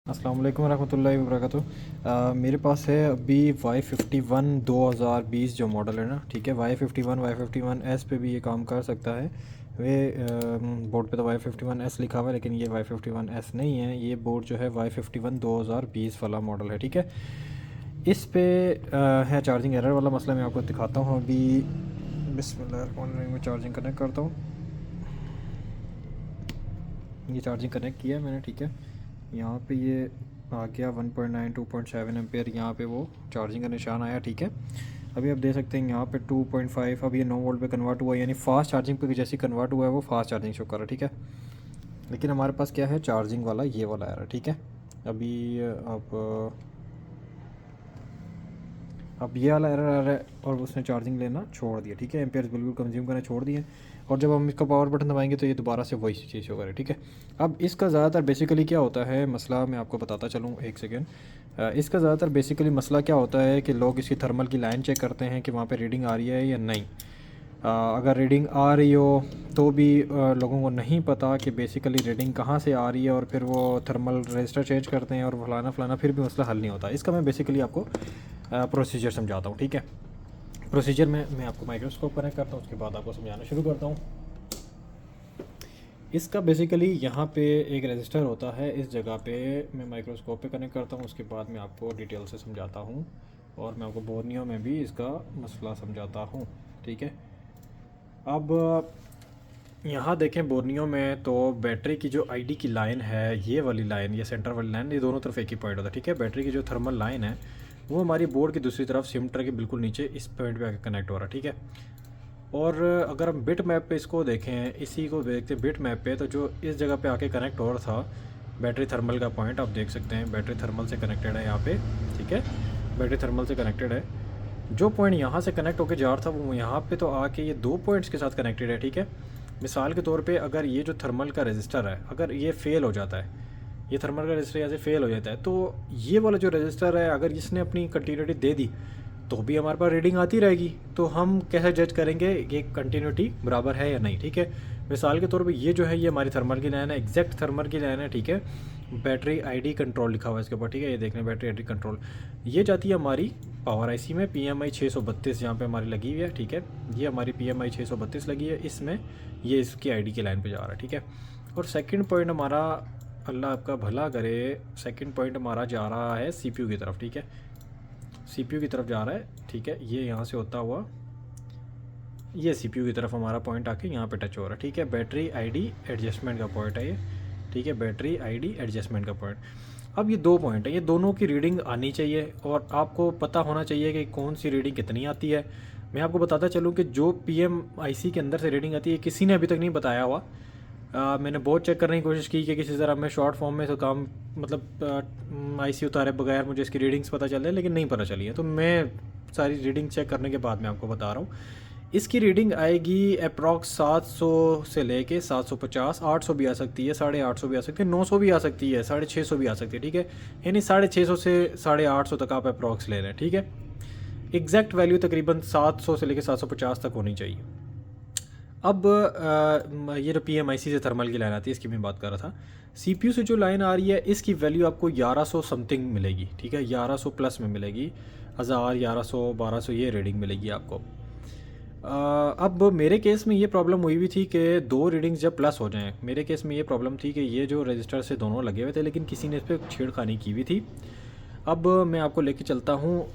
अस्सलाम वालेकुम रहमतुल्लाहि व बरकातुहू। मेरे पास है अभी Y51 2020 जो मॉडल है ना, ठीक है। Y51 पे भी ये काम कर सकता है। वे बोर्ड पे तो Y51S लिखा हुआ है, लेकिन ये Y51S नहीं है। ये बोर्ड जो है Y51 2020 वाला मॉडल है, ठीक है। इस पे है चार्जिंग एरर वाला मसला। मैं आपको दिखाता हूँ अभी। बिस्मिल्लाह में चार्जिंग कनेक्ट करता हूँ। ये चार्जिंग कनेक्ट किया है मैंने, ठीक है। यहाँ पे ये आ गया 1.9 2.7 एम्पेयर, यहाँ पे वो चार्जिंग का निशान आया, ठीक है। अभी आप देख सकते हैं यहाँ पे 2.5 अब ये 9 वोल्ट पे कन्वर्ट हुआ, यानी फास्ट चार्जिंग पे जैसे कन्वर्ट हुआ है वो फास्ट चार्जिंग शो कर रहा है, ठीक है। लेकिन हमारे पास क्या है, चार्जिंग वाला ये वाला एरर, ठीक है। अभी अब ये वाला एरर आ रहा है और उसने चार्जिंग लेना छोड़ दिया, ठीक है। एम्पेयर बिल्कुल कंज्यूम करना छोड़ दिए, और जब हम इसका पावर बटन दबाएंगे तो ये दोबारा से वही चीज़ होगा, ठीक है। अब इसका ज़्यादातर बेसिकली क्या होता है मसला, मैं आपको बताता चलूँ एक सेकेंड। इसका ज़्यादातर बेसिकली मसला क्या होता है कि लोग इसकी थर्मल की लाइन चेक करते हैं कि वहाँ पे रीडिंग आ रही है या नहीं। अगर रीडिंग आ रही हो तो भी लोगों को नहीं पता कि बेसिकली रीडिंग कहाँ से आ रही है, और फिर वो थर्मल रजिस्टर चेंज करते हैं और फलाना फलाना, फिर भी मसला हल नहीं होता। इसका मैं बेसिकली आपको प्रोसीजर समझाता हूँ, ठीक है। प्रोसीजर में मैं आपको माइक्रोस्कोप कनेक्ट करता हूँ, उसके बाद आपको समझाना शुरू करता हूँ। इसका बेसिकली यहाँ पे एक रजिस्टर होता है, इस जगह पे मैं माइक्रोस्कोप पे कनेक्ट करता हूँ, उसके बाद मैं आपको डिटेल से समझाता हूँ, और मैं आपको बोर्नियो में भी इसका मसला समझाता हूँ, ठीक है। अब यहाँ देखें बोर्नियो में तो बैटरी की जो आईडी की लाइन है, ये वाली लाइन, ये सेंटर वाली लाइन, ये दोनों तरफ एक ही पॉइंट होता है, ठीक है। बैटरी की जो थर्मल लाइन है वो हमारी बोर्ड की दूसरी तरफ सिमटर के बिल्कुल नीचे इस पॉइंट पे आके कनेक्ट हो रहा है, ठीक है। और अगर हम बिट मैप पे इसको देखें, इसी को देखते हैं बिट मैप पे, तो जो इस जगह पे आके कनेक्ट हो रहा था बैटरी थर्मल का पॉइंट, आप देख सकते हैं बैटरी थर्मल से कनेक्टेड है यहाँ पे, ठीक है। बैटरी थर्मल से कनेक्टेड है। जो पॉइंट यहाँ से कनेक्ट होकर जा रहा था वो यहाँ पे तो आके ये दो पॉइंट्स के साथ कनेक्टेड है, ठीक है। मिसाल के तौर पे अगर ये जो थर्मल का रजिस्टर है, अगर ये फेल हो जाता है, ये थर्मल का रजिस्टर यहाँ से फेल हो जाता है, तो ये वाला जो रजिस्टर है अगर इसने अपनी कंटिन्यूटी दे दी तो भी हमारे पास रीडिंग आती रहेगी। तो हम कैसे जज करेंगे कि कंटिन्यूटी बराबर है या नहीं, ठीक है। मिसाल के तौर पे ये जो है ये हमारी थर्मल की लाइन है, एग्जैक्ट थर्मल की लाइन है, ठीक है। बैटरी आईडी कंट्रोल लिखा हुआ है इसके ऊपर, ठीक है। ये देख लें बैटरी आईडी कंट्रोल, ये जाती है हमारी पावर आईसी में PMI 632 यहाँ पे हमारी लगी हुई है, ठीक है। ये हमारी PMI 632 लगी है, इसमें ये इसकी आईडी की लाइन पे जा रहा है, ठीक है। और सेकंड पॉइंट हमारा, अल्लाह आपका भला करे, सेकंड पॉइंट हमारा जा रहा है CPU की तरफ, ठीक है। CPU की तरफ जा रहा है, ठीक है। ये यहाँ से होता हुआ ये CPU की तरफ हमारा पॉइंट आके यहाँ पे टच हो रहा है, ठीक है। बैटरी आईडी एडजस्टमेंट का पॉइंट है ये, ठीक है। बैटरी आईडी एडजस्टमेंट का पॉइंट। अब ये दो पॉइंट है, ये दोनों की रीडिंग आनी चाहिए और आपको पता होना चाहिए कि कौन सी रीडिंग कितनी आती है। मैं आपको बताता चलूँ कि जो PMIC के अंदर से रीडिंग आती है किसी ने अभी तक नहीं बताया हुआ। मैंने बहुत चेक करने की कोशिश की कि किसी तरह मैं शॉर्ट फॉर्म में तो काम, मतलब IC उतारे बगैर मुझे इसकी रीडिंग्स पता चल रही है, लेकिन नहीं पता चली है। तो मैं सारी रीडिंग चेक करने के बाद मैं आपको बता रहा हूँ। इसकी रीडिंग आएगी अप्रॉक्स 700 से लेके 750, 800 भी आ सकती है, 850 भी आ सकती है, 900 भी आ सकती है, 650 भी आ सकती है, ठीक है। यानी 650 से 850 तक आप अप्रॉक्स ले लें, ठीक है। एग्जैक्ट वैल्यू तकरीबन 700 से लेकर 750 तक होनी चाहिए। अब ये जो PMIC से थर्मल की लाइन आती है इसकी मैं बात कर रहा था। CPU से जो लाइन आ रही है इसकी वैल्यू आपको 1100 समथिंग मिलेगी, ठीक है। 1100 प्लस में मिलेगी, 1000, 1100, 1200 ये रीडिंग मिलेगी आपको। अब मेरे केस में ये प्रॉब्लम हुई हुई थी कि दो रीडिंग्स जब प्लस हो जाएं, मेरे केस में ये प्रॉब्लम थी कि ये जो रजिस्टर से दोनों लगे हुए थे, लेकिन किसी ने इस पर छेड़खानी की हुई थी। अब मैं आपको लेके चलता हूँ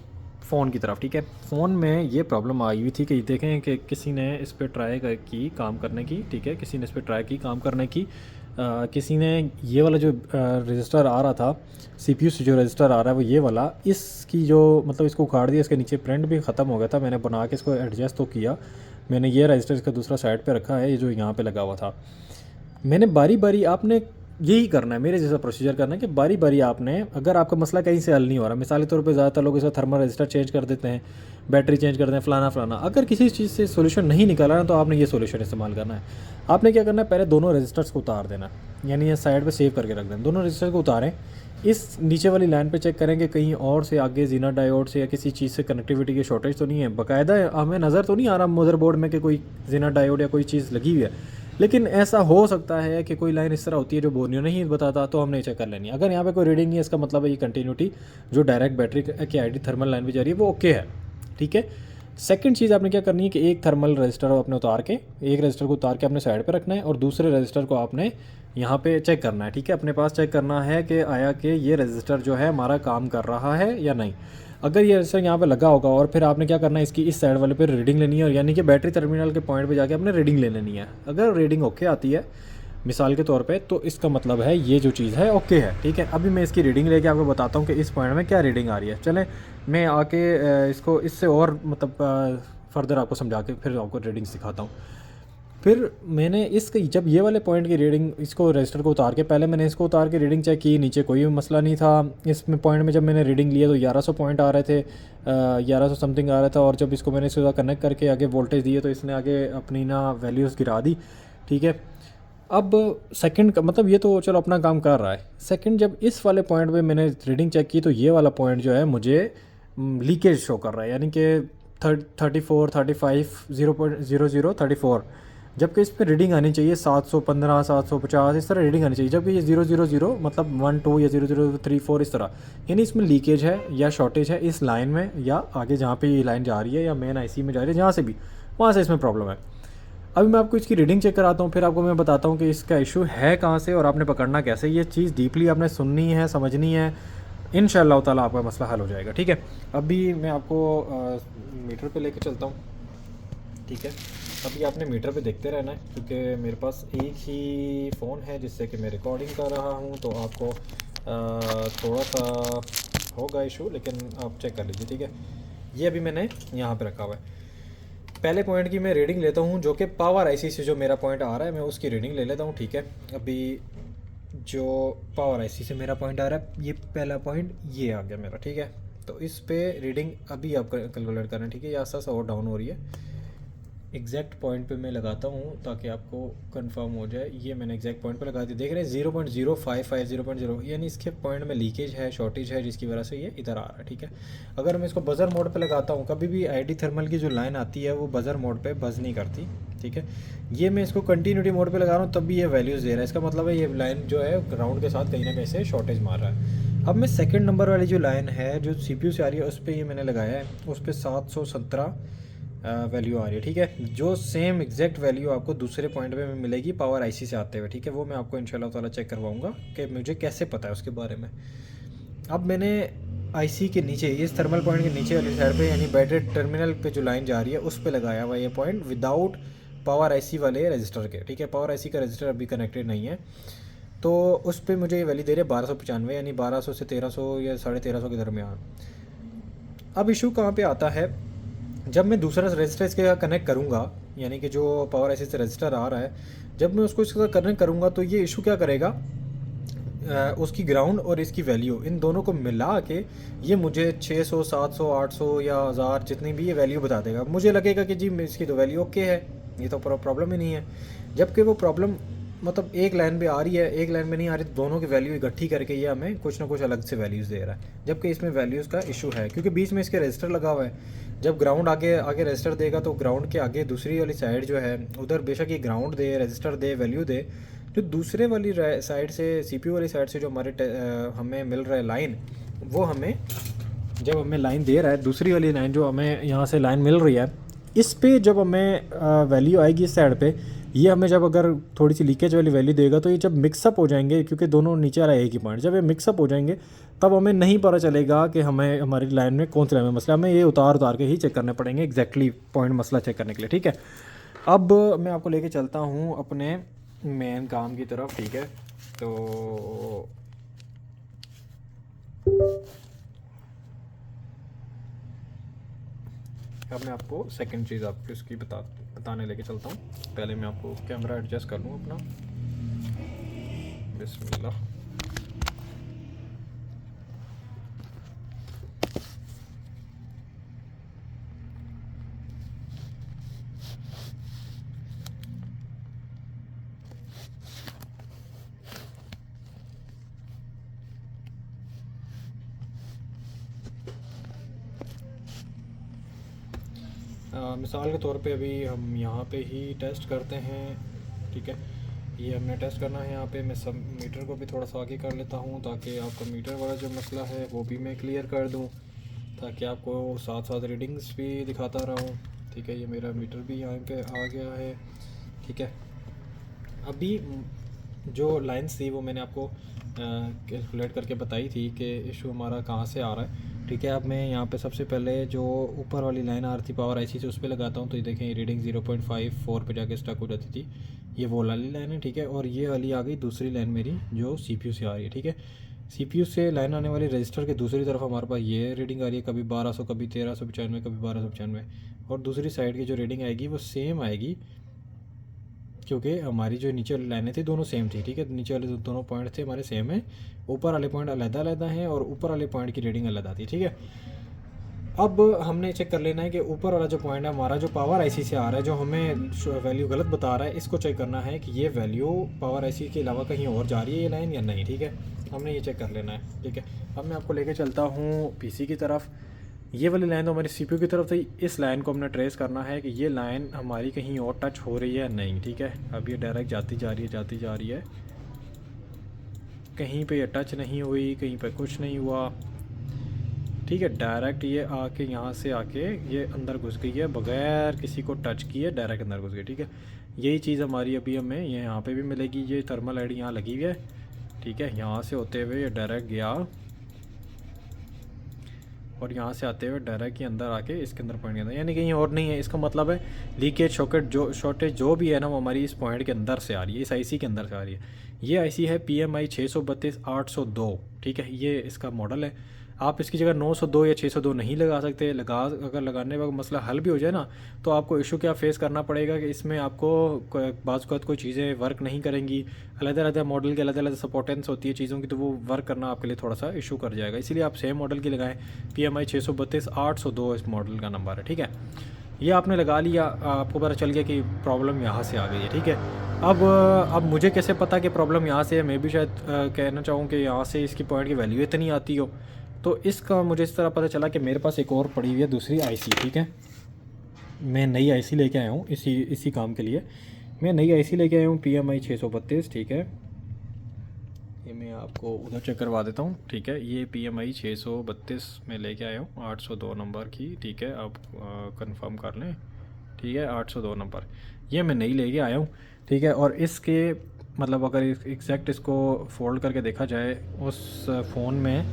फ़ोन की तरफ, ठीक है। फ़ोन में ये प्रॉब्लम आई हुई थी कि देखें कि किसी ने इस पर ट्राई की काम करने की, ठीक है। किसी ने इस पर ट्राई की काम करने की। किसी ने ये वाला जो रजिस्टर आ रहा था, CPU से जो रजिस्टर आ रहा है वो ये वाला, इसकी जो मतलब इसको उखाड़ दिया, इसके नीचे प्रिंट भी ख़त्म हो गया था। मैंने बना के इसको एडजस्ट तो किया, मैंने ये रजिस्टर इसका दूसरा साइड पे रखा है, ये जो यहाँ पे लगा हुआ था। मैंने बारी बारी, आपने यही करना है, मेरे जैसा प्रोसीजर करना है कि बारी बारी आपने, अगर आपका मसला कहीं से हल नहीं हो रहा, मिसाल के तौर पे ज़्यादातर लोग इसका थर्मल रजिस्टर चेंज कर देते हैं, बैटरी चेंज करते हैं, फलाना फलाना, अगर किसी चीज़ से सोल्यूशन नहीं निकला ना तो आपने ये सोल्यूशन इस्तेमाल करना है। आपने क्या करना है, पहले दोनों रजिस्टर्स को उतार देना, यानी ये साइड पे सेव करके रख देना। दोनों रजिस्टर को उतारें, इस नीचे वाली लाइन पे चेक करेंगे कहीं और से आगे जीना डायोड से या किसी चीज़ से कनेक्टिविटी की शॉर्टेज तो नहीं है। बाकायदा हमें नज़र तो नहीं आ रहा मदरबोर्ड में कि कोई जीना डायोड या कोई चीज़ लगी हुई है, लेकिन ऐसा हो सकता है कि कोई लाइन इस तरह होती है जो बोर्नियो नहीं बताता, तो हमने चेक कर लेनी है। अगर यहाँ पे कोई रीडिंग नहीं है, इसका मतलब है ये कंटिन्यूटी जो डायरेक्ट बैटरी की आईडी थर्मल लाइन भी जा रही है वो ओके है, ठीक है। सेकंड चीज़ आपने क्या करनी है कि एक थर्मल रजिस्टर आपने उतार के, एक रजिस्टर को उतार के अपने साइड पे रखना है और दूसरे रजिस्टर को आपने यहाँ पे चेक करना है, ठीक है। अपने पास चेक करना है कि आया कि ये रजिस्टर जो है हमारा काम कर रहा है या नहीं। अगर ये रजिस्टर यहाँ पे लगा होगा और फिर आपने क्या करना है, इसकी इस साइड वाले पे रीडिंग लेनी है, और यानी कि बैटरी टर्मिनल के पॉइंट पे जाके आपने रीडिंग ले लेनी है। अगर रीडिंग ओके आती है मिसाल के तौर पे, तो इसका मतलब है ये जो चीज़ है ओके है, ठीक है। अभी मैं इसकी रीडिंग लेके आपको बताता हूँ कि इस पॉइंट में क्या रीडिंग आ रही है। चलें मैं आके इसको इससे और मतलब फर्दर आपको समझा के फिर आपको रीडिंग सिखाता हूँ। फिर मैंने इसके जब ये वाले पॉइंट की रीडिंग, इसको रजिस्टर को उतार के पहले मैंने इसको उतार के रीडिंग चेक की, नीचे कोई मसला नहीं था। इसमें पॉइंट में जब मैंने रीडिंग लिया तो 1100 पॉइंट आ रहे थे, 1100 समथिंग आ रहा था। और जब इसको मैंने इसके साथ कनेक्ट करके आगे वोल्टेज दिए तो इसने आगे अपनी ना वैल्यूज़ गिरा दी, ठीक है। अब सेकंड का मतलब ये तो चलो अपना काम कर रहा है। सेकंड जब इस वाले पॉइंट पे मैंने रीडिंग चेक की तो ये वाला पॉइंट जो है मुझे लीकेज शो कर रहा है, यानी कि 34 35 0.0034, जबकि इस पर रीडिंग आनी चाहिए 715 750 इस तरह रीडिंग आनी चाहिए, जबकि ये 000 मतलब 1 2 या 0034 इस तरह। यानी इसमें लीकेज है या शॉर्टेज है इस लाइन में, या आगे जहाँ पे ये लाइन जा रही है या मेन आईसी में जा रही है, जहाँ से भी वहाँ से इसमें प्रॉब्लम है। अभी मैं आपको इसकी रीडिंग चेक कराता हूँ, फिर आपको मैं बताता हूँ कि इसका इशू है कहाँ से और आपने पकड़ना कैसे। ये चीज़ डीपली आपने सुननी है, समझनी है, इंशाअल्लाह ताला आपका मसला हल हो जाएगा, ठीक है। अभी मैं आपको मीटर पे लेके चलता हूँ, ठीक है। अभी आपने मीटर पे देखते रहना है क्योंकि मेरे पास एक ही फ़ोन है जिससे कि मैं रिकॉर्डिंग कर रहा हूँ, तो आपको थोड़ा सा होगा इशू, लेकिन आप चेक कर लीजिए, ठीक है। ये अभी मैंने यहाँ पे रखा हुआ है। पहले पॉइंट की मैं रीडिंग लेता हूँ, जो कि पावर आईसी से जो मेरा पॉइंट आ रहा है मैं उसकी रीडिंग ले लेता हूँ, ठीक है। अभी जो पावर आईसी से मेरा पॉइंट आ रहा है, ये पहला पॉइंट ये आ गया मेरा, ठीक है। तो इस पे रीडिंग अभी आप कैलकुलेट करना, ठीक है। ये आस्ता आस्ता और डाउन हो रही है। एग्जैक्ट पॉइंट पे मैं लगाता हूँ ताकि आपको कंफर्म हो जाए। ये मैंने एग्जैक्ट पॉइंट पे लगा दी, देख रहे हैं 0.055 0.0, यानी इसके पॉइंट में लीकेज है, शॉर्टेज है, जिसकी वजह से ये इधर आ रहा है, ठीक है। अगर मैं इसको बज़र मोड पे लगाता हूँ, कभी भी आईडी थर्मल की जो लाइन आती है वो बज़र मोड पे बज़ नहीं करती, ठीक है। ये मैं इसको कंटिन्यूटी मोड पे लगा रहा हूँ तब भी ये वैल्यूज़ दे रहा है, इसका मतलब है ये लाइन जो है ग्राउंड के साथ कहीं ना कहीं से शॉर्टेज मार रहा है। अब मैं सेकेंड नंबर वाली जो लाइन है जो CPU से आ रही है उस पर ये मैंने लगाया है, उस पर 717 वैल्यू आ रही है, ठीक है। जो सेम एग्जैक्ट वैल्यू आपको दूसरे पॉइंट पे मिलेगी पावर आईसी से आते हुए, ठीक है। वो मैं आपको इंशाल्लाह ताला चेक करवाऊंगा कि मुझे कैसे पता है उसके बारे में। अब मैंने आईसी के नीचे इस थर्मल पॉइंट के नीचे वाली साइड पे, यानी बैटरी टर्मिनल पे जो लाइन जा रही है उस पर लगाया हुआ ये पॉइंट विदाउट पावर आईसी वाले रजिस्टर के, ठीक है। पावर आईसी का रजिस्टर अभी कनेक्टेड नहीं है, तो उस पर मुझे ये वैल्यू दे रही है 1295, यानी 1200 से 1300 या 1350 के दरमियान। अब इशू कहाँ पे आता है, जब मैं दूसरा रजिस्टर इसके कनेक्ट करूँगा, यानी कि जो पावर आईसी से रजिस्टर आ रहा है, जब मैं उसको इसके साथ कनेक्ट करूँगा तो ये इशू क्या करेगा, उसकी ग्राउंड और इसकी वैल्यू इन दोनों को मिला के ये मुझे 600 700 800 या 1000 जितनी भी ये वैल्यू बता देगा। मुझे लगेगा कि जी इसकी तो वैल्यू ओके है, ये तो प्रॉब्लम ही नहीं है। जबकि वो प्रॉब्लम मतलब एक लाइन पे आ रही है, एक लाइन में नहीं आ रही, दोनों की वैल्यू इकट्ठी करके ये हमें कुछ ना कुछ अलग से वैल्यूज़ दे रहा है, जबकि इसमें वैल्यूज़ का इशू है क्योंकि बीच में इसके रजिस्टर लगा हुआ है। जब ग्राउंड आगे आगे रजिस्टर देगा तो ग्राउंड के आगे दूसरी वाली साइड जो है उधर बेशक ये ग्राउंड दे, रजिस्टर दे, वैल्यू दे, जो दूसरे वाली साइड से CPU वाली साइड से जो हमारे हमें मिल रहा है लाइन, वो हमें जब हमें लाइन दे रहा है, दूसरी वाली लाइन जो हमें यहाँ से लाइन मिल रही है, इस पे जब हमें वैल्यू आएगी इस साइड पे, ये हमें जब अगर थोड़ी सी लीकेज वाली वैल्यू देगा तो ये जब मिक्सअप हो जाएंगे, क्योंकि दोनों नीचे आ रहा है एक ही पॉइंट, जब ये मिक्सअप हो जाएंगे तब हमें नहीं पता चलेगा कि हमें हमारी लाइन में कौन सी लाइन में मसला, हमें ये उतार के ही चेक करने पड़ेंगे एग्जैक्टली पॉइंट मसला चेक करने के लिए, ठीक है। अब मैं आपको लेके चलता हूँ अपने मेन काम की तरफ, ठीक है। तो अब मैं आपको सेकंड चीज़ आपको इसकी बताने लेके चलता हूँ। पहले मैं आपको कैमरा एडजस्ट कर लूँ अपना, बिस्मिल्लाह। मिसाल के तौर पे अभी हम यहाँ पे ही टेस्ट करते हैं ठीक है। ये हमने टेस्ट करना है यहाँ पे। मैं सब मीटर को भी थोड़ा सा आगे कर लेता हूँ ताकि आपका मीटर वाला जो मसला है वो भी मैं क्लियर कर दूँ, ताकि आपको साथ साथ रीडिंग्स भी दिखाता रहूँ। ठीक है, ये मेरा मीटर भी यहाँ पे आ गया है। ठीक है, अभी जो लाइन्स थी वो मैंने आपको कैलकुलेट करके बताई थी कि इशू हमारा कहाँ से आ रहा है। ठीक है, अब मैं यहाँ पे सबसे पहले जो ऊपर वाली लाइन आ रही थी पावर आईसी से उस पर लगाता हूँ, तो ये देखें ये रीडिंग 0.54 पे जाके स्टक हो जाती थी। ये वो वाली लाइन है। ठीक है, और ये वाली आ गई दूसरी लाइन मेरी जो सीपीयू से आ रही है। ठीक है, सीपीयू से लाइन आने वाली रजिस्टर के दूसरी तरफ हमारे पास ये रीडिंग आ रही है, कभी 1200, कभी 1395, कभी 1295। और दूसरी साइड की जो रीडिंग आएगी वो सेम आएगी, क्योंकि हमारी जो नीचे वाली लाइनें थी दोनों सेम थी। ठीक है, नीचे वाले दोनों पॉइंट थे हमारे सेम है, ऊपर वाले पॉइंट अलग-अलग हैं और ऊपर वाले पॉइंट की रीडिंग अलग आती है। ठीक है, अब हमने चेक कर लेना है कि ऊपर वाला जो पॉइंट है हमारा जो पावर आईसी से आ रहा है, जो हमें वैल्यू गलत बता रहा है, इसको चेक करना है कि ये वैल्यू पावर आईसी के अलावा कहीं और जा रही है ये लाइन या नहीं। ठीक है, हमने ये चेक कर लेना है। ठीक है, अब मैं आपको लेके चलता हूँ पीसी की तरफ। ये वाली लाइन तो हमारी सीपीयू की तरफ थी, इस लाइन को हमने ट्रेस करना है कि ये लाइन हमारी कहीं और टच हो रही है या नहीं। ठीक है, अब ये डायरेक्ट जाती जा रही है, कहीं पे ये टच नहीं हुई, कहीं पे कुछ नहीं हुआ। ठीक है, डायरेक्ट ये आके यहाँ से आके ये अंदर घुस गई है बगैर किसी को टच किए, डायरेक्ट अंदर घुस गई। ठीक है, यही चीज़ हमारी अभी हमें ये यहाँ पे भी मिलेगी। ये थर्मल लाइट यहाँ लगी हुई है। ठीक है, यहाँ से होते हुए ये डायरेक्ट गया और यहाँ से आते हुए डायरेक्ट ही अंदर आके इसके अंदर पॉइंट के अंदर, यानी कहीं और नहीं है। इसका मतलब है लीकेज शॉर्टेज जो भी है ना वो हमारी इस पॉइंट के अंदर से आ रही है, इस आईसी के अंदर से आ रही है। ये आईसी है PMI 632-802। ठीक है, ये इसका मॉडल है। आप इसकी जगह 902 या 602 नहीं लगा सकते। अगर लगाने का मसला हल भी हो जाए ना, तो आपको इशू क्या फेस करना पड़ेगा कि इसमें आपको बाज़ वक़्त कोई चीज़ें वर्क नहीं करेंगी। अलग-अलग मॉडल की अलग-अलग सपोर्टेंस होती है चीज़ों की, तो वो वर्क करना आपके लिए थोड़ा सा इशू कर जाएगा। इसीलिए आप सेम मॉडल की लगाएं। PMI 632-802 इस मॉडल का नंबर है। ठीक है, ये आपने लगा लिया, आपको पता चल गया कि प्रॉब्लम यहाँ से आ गई है। ठीक है, अब मुझे कैसे पता कि प्रॉब्लम यहाँ से है? मैं भी शायद कहना चाहूँ कि यहाँ से इसकी पॉइंट की वैल्यू इतनी आती हो। तो इसका मुझे इस तरह पता चला कि मेरे पास एक और पड़ी हुई है दूसरी आईसी। ठीक है, मैं नई आईसी लेके आया हूँ इसी काम के लिए। मैं नई आईसी लेके आया हूँ PMI 632। ठीक है, ये मैं आपको उधर चेक करवा देता हूँ। ठीक है, ये PMI 632 में लेके आया हूँ 802 नंबर की। ठीक है, आप कंफर्म कर लें। ठीक है, 802 नंबर ये मैं नहीं लेके आया हूँ। ठीक है, और इसके मतलब अगर एग्जैक्ट इसको फोल्ड करके देखा जाए, उस फ़ोन में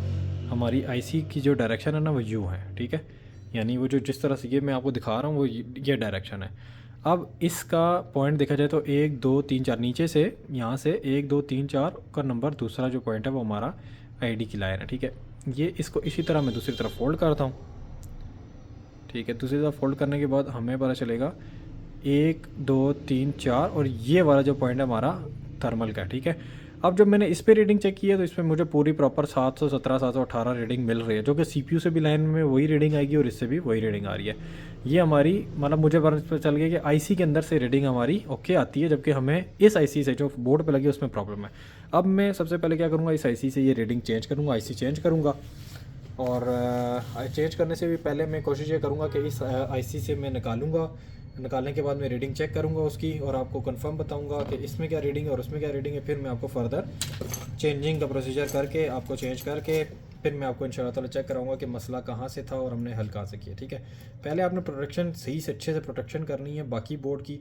हमारी आईसी की जो डायरेक्शन है ना वो यू है। ठीक है, यानी वो जो जिस तरह से ये मैं आपको दिखा रहा हूँ वो ये डायरेक्शन है। अब इसका पॉइंट देखा जाए तो 1 2 3 4 नीचे से, यहाँ से 1 2 3 4 का नंबर दूसरा जो पॉइंट है वो हमारा आईडी की लाइन है। ठीक है, ये इसको इसी तरह मैं दूसरी तरफ फोल्ड करता हूँ। ठीक है, दूसरी तरफ फोल्ड करने के बाद हमें पता चलेगा 1 2 3 4 और ये वाला जो पॉइंट है हमारा थर्मल का। ठीक है, अब जब मैंने इस पर रीडिंग चेक की है तो इसमें मुझे पूरी प्रॉपर 717 718 रीडिंग मिल रही है, जो कि सीपीयू से भी लाइन में वही रीडिंग आएगी और इससे भी वही रीडिंग आ रही है। ये हमारी मतलब मुझे पता चल गया कि आईसी के अंदर से रीडिंग हमारी ओके आती है, जबकि हमें इस आईसी से जो बोर्ड पे लगी है उसमें प्रॉब्लम है। अब मैं सबसे पहले क्या करूँगा, इस आईसी से ये रीडिंग चेंज करूँगा, आईसी चेंज करूँगा। और चेंज करने से भी पहले मैं कोशिश ये करूँगा कि इस आईसी से मैं निकालने के बाद मैं रीडिंग चेक करूँगा उसकी, और आपको कंफर्म बताऊँगा कि इसमें क्या रीडिंग है और उसमें क्या रीडिंग है। फिर मैं आपको फर्दर चेंजिंग का प्रोसीजर करके आपको चेंज करके फिर मैं आपको इंशाल्लाह ताला चेक कराऊंगा कि मसला कहाँ से था और हमने हल कहाँ से किया। ठीक है, पहले आपने प्रोटेक्शन सही से अच्छे से प्रोटेक्शन करनी है बाकी बोर्ड की।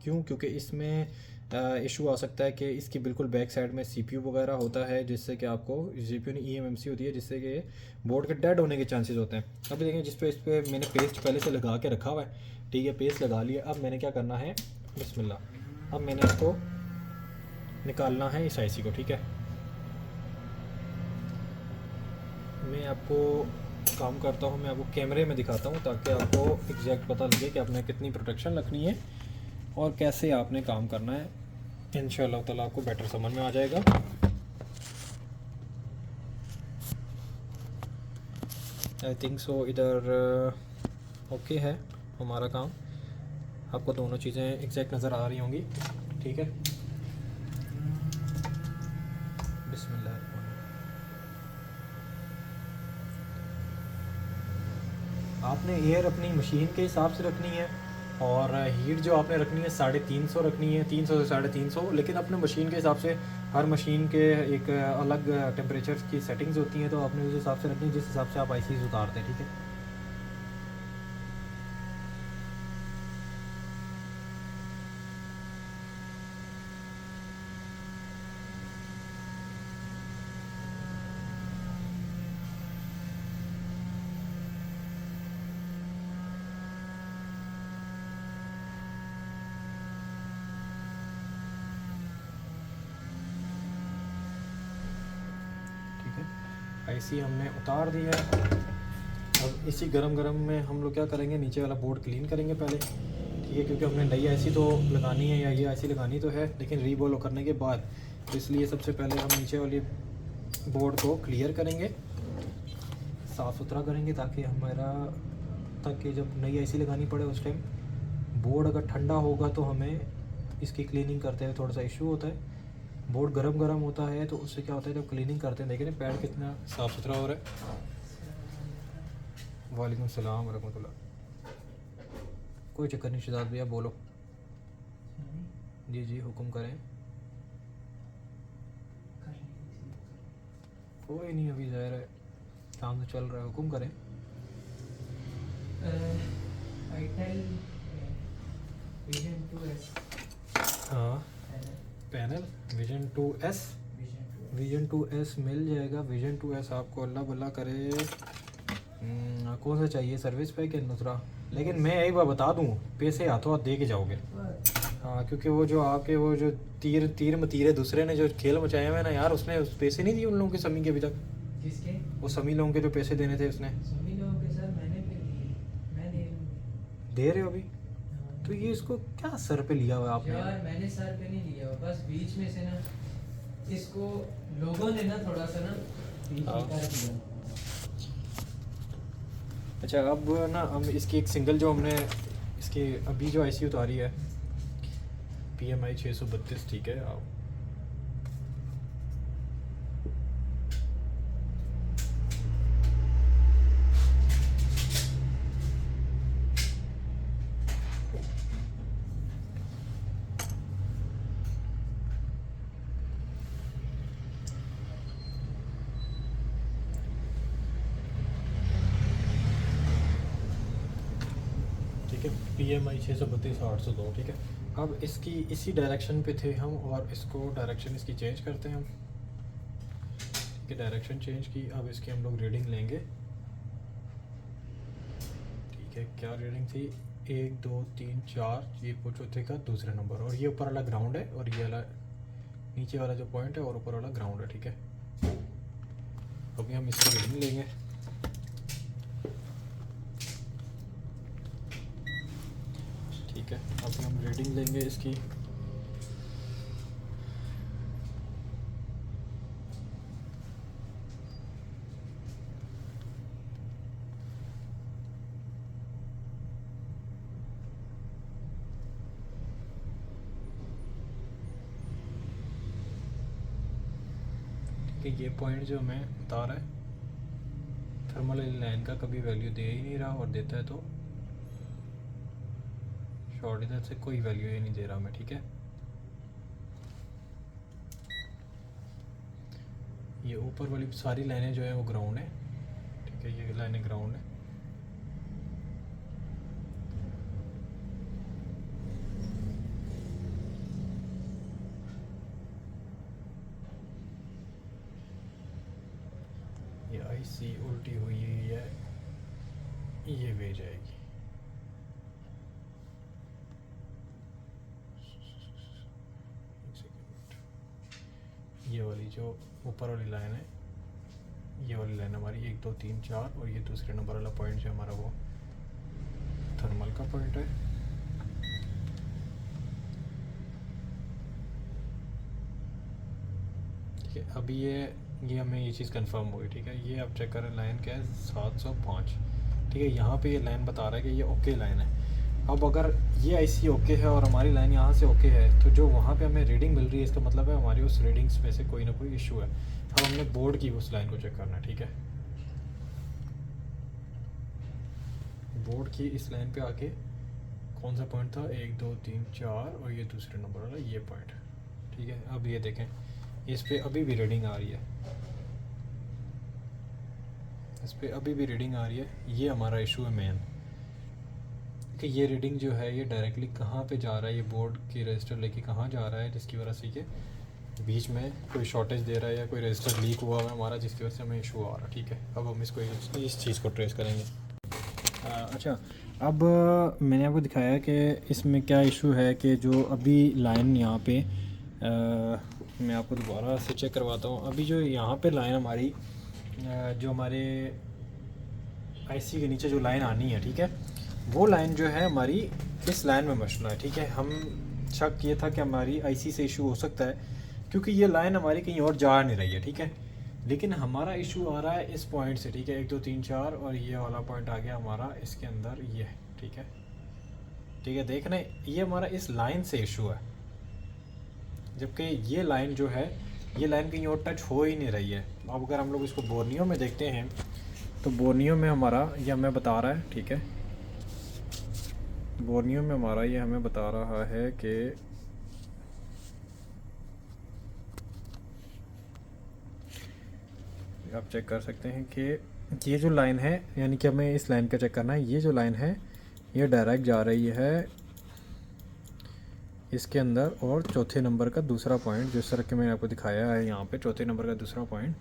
क्यों? क्योंकि इसमें इशू आ सकता है कि इसकी बिल्कुल बैक साइड में सीपीयू वगैरह होता है, जिससे कि आपको सीपीयू नहीं ईएमएमसी होती है, जिससे कि बोर्ड के डेड होने के चांसेस होते हैं। अभी देखें जिस पे इस पर मैंने पेस्ट पहले से लगा के रखा हुआ है। ठीक है, पेस्ट लगा लिया। अब मैंने क्या करना है, बिस्मिल्लाह, अब मैंने इसको निकालना है इस आईसी को। ठीक है, मैं आपको काम करता हूँ, मैं आपको कैमरे में दिखाता हूँ ताकि आपको एग्जैक्ट पता लगे कि आपने कितनी प्रोटेक्शन रखनी है और कैसे आपने काम करना है। इंशाल्लाह ताला आपको बेटर समझ में आ जाएगा। आई थिंक सो इधर ओके है हमारा काम। आपको दोनों चीज़ें एग्जैक्ट नज़र आ रही होंगी। ठीक है, बिस्मिल्लाह। आपने एयर अपनी मशीन के हिसाब से रखनी है और हीट जो आपने रखनी है 350 रखनी है, 300 से 350, लेकिन अपने मशीन के हिसाब से हर मशीन के एक अलग टेम्परेचर की सेटिंग्स होती हैं, तो आपने उस हिसाब से रखनी है जिस हिसाब से आप आईसीज उतारते हैं, ठीक है। आईसी हमने उतार दिया है। अब इसी गरम गरम में हम लोग क्या करेंगे, नीचे वाला बोर्ड क्लीन करेंगे पहले, ठीक है, क्योंकि हमने नई आईसी तो लगानी है, या ये आईसी लगानी तो है, लेकिन रीबोलो करने के बाद, तो इसलिए सबसे पहले हम नीचे वाली बोर्ड को क्लियर करेंगे, साफ़ सुथरा करेंगे, ताकि जब नई आईसी लगानी पड़े उस टाइम बोर्ड अगर ठंडा होगा तो हमें इसकी क्लीनिंग करते हुए थोड़ा सा इशू होता है। बोर्ड गरम गरम होता है तो उससे क्या होता है, जब क्लीनिंग करते हैं, देखें पैड कितना साफ़ सुथरा हो रहा है। वालेकुम सलाम वरहमतुल्लाह। कोई चक्कर नहीं शहजाद भैया, बोलो। जी जी हुक्म करें। कोई नहीं, अभी ज़ाहिर है काम तो चल रहा है, हुक्म करें। हाँ, panel vision 2S, vision 2S मिल जाएगा। विजन 2S आपको अल्लाह भला करे। कौन सा चाहिए, सर्विस पैक या दूसरा? लेकिन मैं एक बार बता दूं, पैसे हाथों हाथ दे के जाओगे। हाँ, क्योंकि वो जो आपके वो जो तीर मतीरे दूसरे ने जो खेल मचाए हुए ना यार, उसने पैसे नहीं दिए उन लोगों के, समी के अभी तक। किसके? वो समी लोगों के जो पैसे देने थे उसने। सभी लोगों के सर मैंने भी दिए, मैं दे रहे हो अभी? तो ये इसको क्या सर पे लिया हुआ आपने? यार मैंने सर पे नहीं लिया, बस बीच में से ना इसको लोगों ने ना थोड़ा सा ना कर दिया। अच्छा, अब ना हम इसकी एक सिंगल जो हमने इसकी अभी जो आईसी उतारी है PMI 632, ठीक है। आओ PMI 632 802, ठीक है। अब इसकी इसी डायरेक्शन पे थे हम, और इसको डायरेक्शन इसकी चेंज करते हैं हम, ठीक है। डायरेक्शन चेंज की, अब इसकी हम लोग रीडिंग लेंगे, ठीक है। क्या रीडिंग थी? 1 2 3 4, ये वो चौथे का दूसरा नंबर, और ये ऊपर वाला ग्राउंड है, और ये वाला नीचे वाला जो पॉइंट है और ऊपर वाला ग्राउंड है, ठीक है। अभी हम इसकी रीडिंग लेंगे, ठीक है। अब हम रीडिंग लेंगे इसकी, कि ये पॉइंट जो हमें बता रहा है थर्मल लाइन का कभी वैल्यू दे ही नहीं रहा, और देता है तो शॉर्ट इधर से कोई वैल्यू ही नहीं दे रहा हमें, ठीक है। ये ऊपर वाली सारी लाइनें जो है वो ग्राउंड है, ठीक है। ये लाइनें ग्राउंड है, ये आईसी उल्टी हुई है, ये वे जाएगी। ये वाली जो ऊपर वाली लाइन है, ये वाली लाइन हमारी 1 2 3 4, और ये दूसरे नंबर वाला पॉइंट जो हमारा वो थर्मल का पॉइंट है। ठीक है, अभी ये हमें ये चीज़ कंफर्म हो गई, ठीक है। ये आप चेक करें, लाइन क्या है 705, ठीक है। यहाँ पे ये लाइन बता रहा है कि ये ओके लाइन है। अब अगर ये आईसी ओके है और हमारी लाइन यहाँ से ओके है, तो जो वहाँ पे हमें रीडिंग मिल रही है, इसका मतलब है हमारी उस रीडिंग्स में से कोई ना कोई इशू है। अब हमने बोर्ड की उस लाइन को चेक करना है, ठीक है। बोर्ड की इस लाइन पे आके कौन सा पॉइंट था, 1 2 3 4 और ये दूसरे नंबर वाला ये पॉइंट, ठीक है। अब ये देखें इस पे अभी भी रीडिंग आ रही है, इस पे अभी भी रीडिंग आ रही है। ये हमारा इशू है मेन कि ये रीडिंग जो है ये डायरेक्टली कहाँ पे जा रहा है, ये बोर्ड की रजिस्टर लेके कहाँ जा रहा है, जिसकी वजह से ये बीच में कोई शॉर्टेज दे रहा है या कोई रजिस्टर लीक हुआ है हमारा, जिसकी वजह से हमें इशू आ रहा है, ठीक है। अब हम इसको इस चीज़ को ट्रेस करेंगे। अच्छा, अब मैंने आपको दिखाया कि इसमें क्या इशू है कि जो अभी लाइन यहाँ पे मैं आपको दोबारा से चेक करवाता हूँ। अभी जो यहाँ पे लाइन हमारी जो हमारे आईसी के नीचे जो लाइन आनी है, ठीक है, वो लाइन जो है हमारी इस लाइन में मसला है, ठीक है। हम शक ये था कि हमारी आईसी से इशू हो सकता है क्योंकि ये लाइन हमारी कहीं और जा नहीं रही है, ठीक है। लेकिन हमारा इशू आ रहा है इस पॉइंट से, ठीक है, 1 2 3 4 और ये वाला पॉइंट आ गया हमारा इसके अंदर, ये ठीक है, ठीक है। देख रहे हैं ये हमारा इस लाइन से इशू है, जबकि ये लाइन जो है ये लाइन कहीं और टच हो ही नहीं रही है। अब अगर हम लोग इसको बोर्नियो में देखते हैं तो बोर्नियो में हमारा ये हमें बता रहा है, ठीक है, बोर्नियो में हमारा ये हमें बता रहा है कि आप चेक कर सकते हैं कि ये जो लाइन है, यानी कि हमें इस लाइन का चेक करना है। ये जो लाइन है ये डायरेक्ट जा रही है इसके अंदर, और चौथे नंबर का दूसरा पॉइंट जिस तरह के मैंने आपको दिखाया है यहाँ पे, चौथे नंबर का दूसरा पॉइंट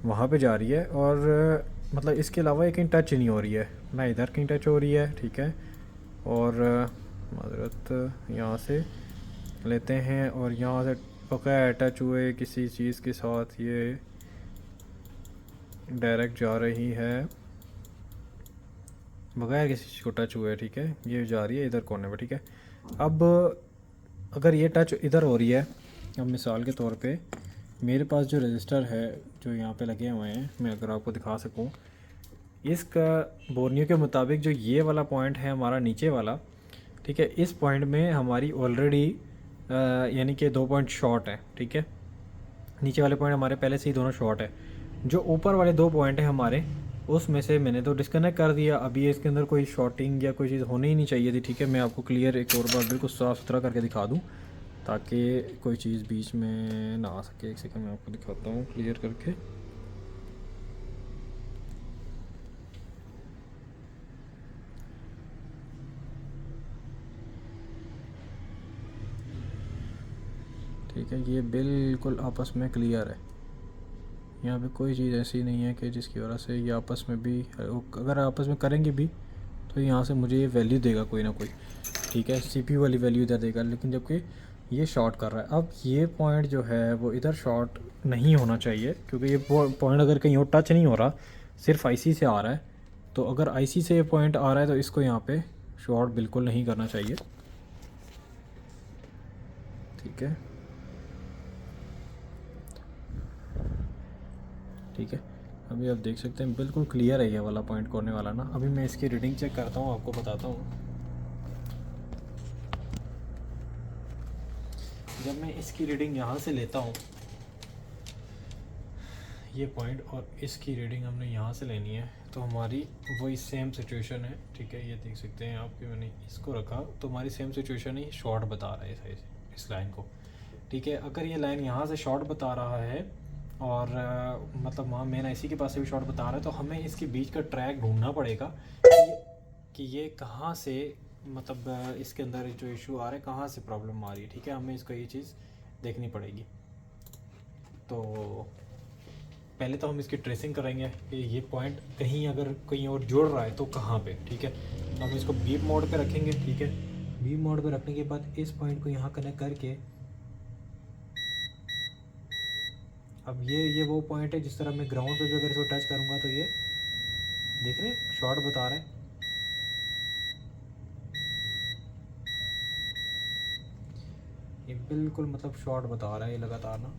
वहाँ पे जा रही है। और मतलब इसके अलावा ये कहीं टच नहीं हो रही है, ना इधर कहीं टच हो रही है, ठीक है। और माजरत यहाँ से लेते हैं और यहाँ से बगैर टच हुए किसी चीज़ के साथ ये डायरेक्ट जा रही है, बगैर किसी चीज़ को टच हुए, ठीक है। ये जा रही है इधर कोने पे, ठीक है। अब अगर ये टच इधर हो रही है, अब मिसाल के तौर पे मेरे पास जो रजिस्टर है जो यहाँ पे लगे हुए हैं, मैं अगर आपको दिखा सकूँ, इसका बोर्नियो के मुताबिक जो ये वाला पॉइंट है हमारा नीचे वाला, ठीक है, इस पॉइंट में हमारी ऑलरेडी यानी कि 2 पॉइंट शॉर्ट है, ठीक है। नीचे वाले पॉइंट हमारे पहले से ही दोनों शॉर्ट है। जो ऊपर वाले 2 पॉइंट हैं हमारे, उसमें से मैंने तो डिस्कनेक्ट कर दिया। अभी इसके अंदर कोई शॉर्टिंग या कोई चीज़ होनी ही नहीं चाहिए थी, ठीक है। मैं आपको क्लियर एक और बार बिल्कुल साफ़ सुथरा करके दिखा दूँ ताकि कोई चीज़ बीच में ना आ सके। एक सेकंड मैं आपको दिखाता हूँ क्लियर करके। ठीक है, ये बिल्कुल आपस में क्लियर है, यहाँ पे कोई चीज़ ऐसी नहीं है कि जिसकी वजह से ये आपस में भी, अगर आपस में करेंगे भी तो यहाँ से मुझे ये वैल्यू देगा कोई ना कोई, ठीक है, सीपीयू वाली वैल्यू इधर देगा। लेकिन जबकि ये शॉर्ट कर रहा है, अब ये पॉइंट जो है वो इधर शॉर्ट नहीं होना चाहिए क्योंकि ये पॉइंट अगर कहीं और टच नहीं हो रहा, सिर्फ आईसी से आ रहा है, तो अगर आईसी से ये पॉइंट आ रहा है तो इसको यहाँ पे शॉर्ट बिल्कुल नहीं करना चाहिए, ठीक है, ठीक है। अभी आप देख सकते हैं बिल्कुल क्लियर है ये वाला पॉइंट कोने वाला ना। अभी मैं इसकी रीडिंग चेक करता हूँ, आपको बताता हूँ। जब मैं इसकी रीडिंग यहाँ से लेता हूँ, ये पॉइंट, और इसकी रीडिंग हमने यहाँ से लेनी है, तो हमारी वही सेम सिचुएशन है, ठीक है। ये देख सकते हैं आप कि मैंने इसको रखा तो हमारी सेम सिचुएशन ही शॉर्ट बता रहा है इस लाइन को, ठीक है। अगर ये लाइन यहाँ से शॉर्ट बता रहा है और मतलब वहाँ मेन आईसी के पास से भी शॉर्ट बता रहा है, तो हमें इसके बीच का ट्रैक ढूंढना पड़ेगा कि ये कहाँ से, मतलब इसके अंदर जो इशू आ रहा है कहाँ से प्रॉब्लम आ रही है, ठीक है। हमें इसको ये चीज़ देखनी पड़ेगी। तो पहले तो हम इसकी ट्रेसिंग करेंगे कि ये पॉइंट कहीं अगर कहीं और जुड़ रहा है तो कहाँ पे, ठीक है। हम इसको बीप मोड पे रखेंगे, ठीक है। बीप मोड पे रखने के बाद इस पॉइंट को यहाँ कनेक्ट करके, अब ये वो पॉइंट है जिस तरह मैं ग्राउंड पे भी अगर इसको टच करूँगा तो ये देख रहे हैं शॉर्ट बता रहा है, ये बिल्कुल मतलब शॉर्ट बता रहा है ये लगातार ना।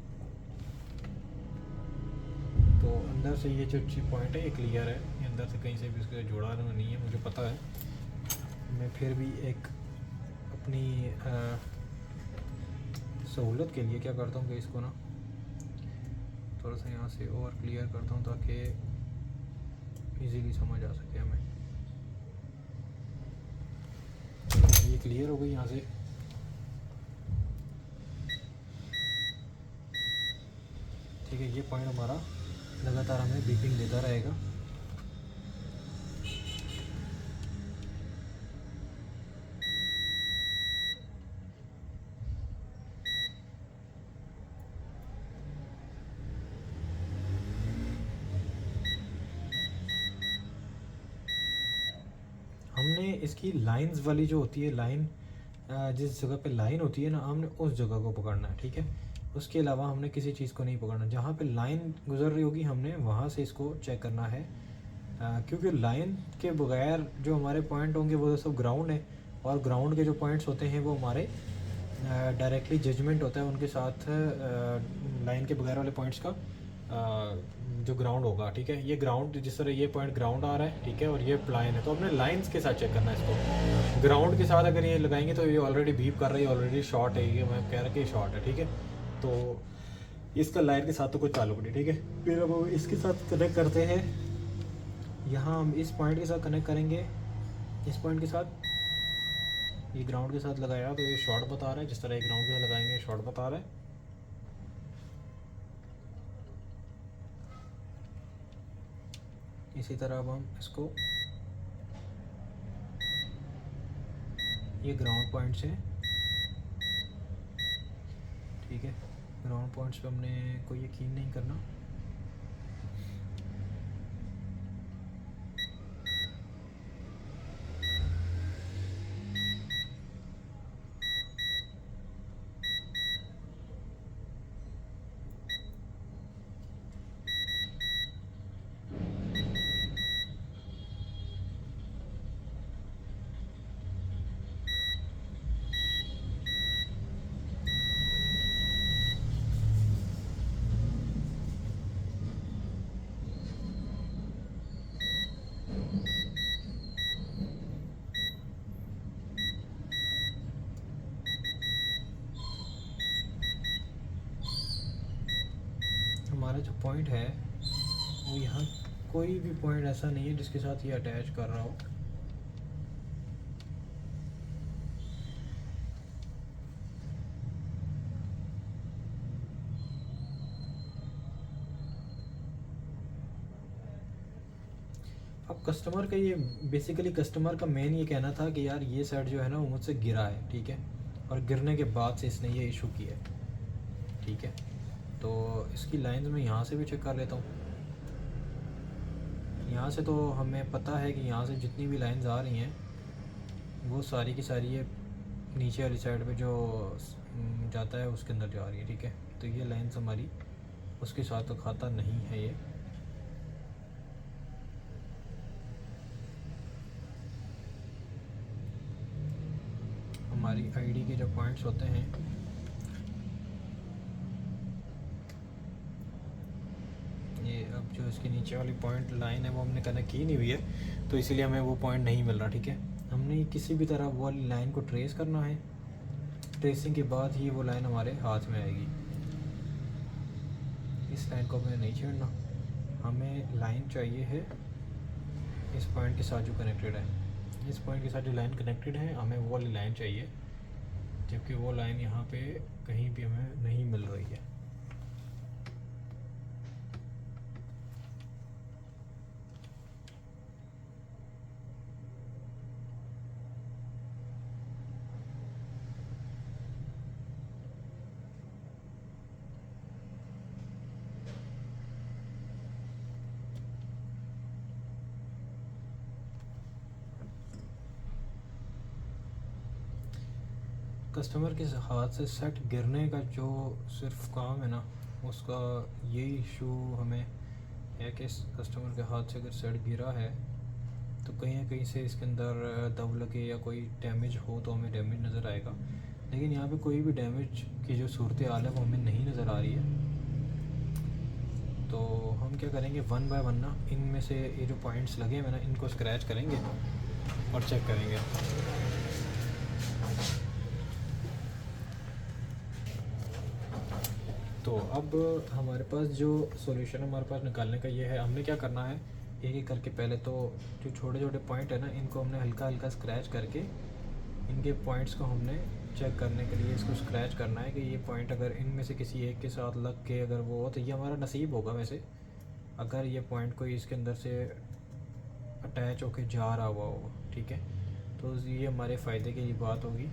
तो अंदर से ये जो पॉइंट है ये क्लियर है, ये अंदर से कहीं से भी इसको जोड़ा नहीं है, मुझे पता है। मैं फिर भी एक अपनी सहूलत के लिए क्या करता हूँ कि इसको ना थोड़ा सा यहाँ से और क्लियर करता हूँ ताकि इजीली समझ आ सके हमें। ये क्लियर हो गई यहाँ से। ठीक है, ये पॉइंट हमारा लगातार हमें बीपिंग देता रहेगा। हमने इसकी लाइंस वाली जो होती है लाइन, जिस जगह पे लाइन होती है ना, हमने उस जगह को पकड़ना है। ठीक है, उसके अलावा हमने किसी चीज़ को नहीं पकड़ना। जहाँ पे लाइन गुजर रही होगी हमने वहाँ से इसको चेक करना है, क्योंकि लाइन के बगैर जो हमारे पॉइंट होंगे वो तो सब ग्राउंड है, और ग्राउंड के जो पॉइंट्स होते हैं वो हमारे डायरेक्टली जजमेंट होता है उनके साथ। लाइन के बगैर वाले पॉइंट्स का जो ग्राउंड होगा। ठीक है, ये ग्राउंड, जिस तरह ये पॉइंट ग्राउंड आ रहा है, ठीक है, और ये लाइन है, तो अपने लाइंस के साथ चेक करना है इसको। ग्राउंड के साथ अगर ये लगाएंगे तो ये ऑलरेडी बीप कर रही है, ऑलरेडी शॉर्ट है, ये मैं कह रहा कि शॉर्ट है। ठीक है, तो इसका लाइन के साथ तो कुछ ताल्लुक नहीं। ठीक है, फिर अब इसके साथ कनेक्ट करते हैं। यहाँ हम इस पॉइंट के साथ कनेक्ट करेंगे, इस पॉइंट के साथ। ये ग्राउंड के साथ लगाया तो ये शॉर्ट बता रहा है, जिस तरह ये ग्राउंड के साथ लगाएंगे शॉर्ट बता रहा है। इसी तरह अब हम इसको, ये ग्राउंड पॉइंट्स है। ठीक है, ग्राउंड पॉइंट्स पे हमने कोई यकीन नहीं करना। हमारा जो पॉइंट है वो यहाँ कोई भी पॉइंट ऐसा नहीं है जिसके साथ ये अटैच कर रहा हो। अब कस्टमर का ये बेसिकली, कस्टमर का मेन ये कहना था कि यार ये सेट जो है ना वो मुझसे गिरा है। ठीक है, और गिरने के बाद से इसने ये इशू किया है। ठीक है, तो इसकी लाइंस में यहाँ से भी चेक कर लेता हूँ। यहाँ से तो हमें पता है कि यहाँ से जितनी भी लाइंस आ रही हैं वो सारी की सारी ये नीचे वाली साइड पे जो जाता है उसके अंदर जा रही है। ठीक है, तो ये लाइंस हमारी उसके साथ तो खाता नहीं है। ये हमारी आईडी के जो पॉइंट्स होते हैं, ये अब जो इसके नीचे वाली पॉइंट लाइन है वो हमने कनेक्ट की नहीं हुई है, तो इसीलिए हमें वो पॉइंट नहीं मिल रहा। ठीक है, हमने किसी भी तरह वो वाली लाइन को ट्रेस करना है। ट्रेसिंग के बाद ही वो लाइन हमारे हाथ में आएगी। इस लाइन को हमें नहीं छेड़ना, हमें लाइन चाहिए है इस पॉइंट के साथ जो कनेक्टेड है। इस पॉइंट के साथ जो लाइन कनेक्टेड है हमें वो वाली लाइन चाहिए, जबकि वो लाइन यहाँ पे कहीं भी हमें नहीं मिल रही है। कस्टमर के हाथ से सेट गिरने का जो सिर्फ काम है ना, उसका ये इशू हमें है कि कस्टमर के हाथ से अगर सेट गिरा है तो कहीं ना कहीं से इसके अंदर दब लगे या कोई डैमेज हो तो हमें डैमेज नज़र आएगा। लेकिन यहाँ पे कोई भी डैमेज की जो सूरत हाल है वो हमें नहीं नज़र आ रही है। तो हम क्या करेंगे, वन बाय वन ना इनमें से ये जो पॉइंट्स लगे हुए ना इनको स्क्रैच करेंगे और चेक करेंगे। तो अब हमारे पास जो सॉल्यूशन हमारे पास निकालने का ये है, हमने क्या करना है, एक एक करके पहले तो जो छोटे छोटे पॉइंट है ना इनको हमने हल्का हल्का स्क्रैच करके इनके पॉइंट्स को हमने चेक करने के लिए इसको स्क्रैच करना है कि ये पॉइंट अगर इनमें से किसी एक के साथ लग के अगर वो हो तो ये हमारा नसीब होगा। वैसे अगर ये पॉइंट कोई इसके अंदर से अटैच होके जा रहा हुआ हो, ठीक है, तो ये हमारे फ़ायदे की बात होगी।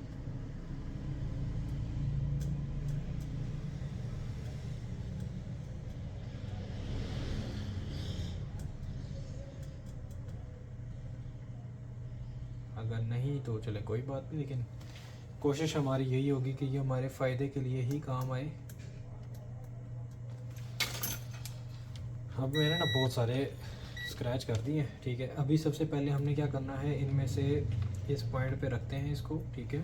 अगर नहीं तो चले कोई बात नहीं, लेकिन कोशिश हमारी यही होगी कि ये हमारे फ़ायदे के लिए ही काम आए। अब मैंने ना बहुत सारे स्क्रैच कर दिए, ठीक है। अभी सबसे पहले हमने क्या करना है, इनमें से इस पॉइंट पे रखते हैं इसको, ठीक है,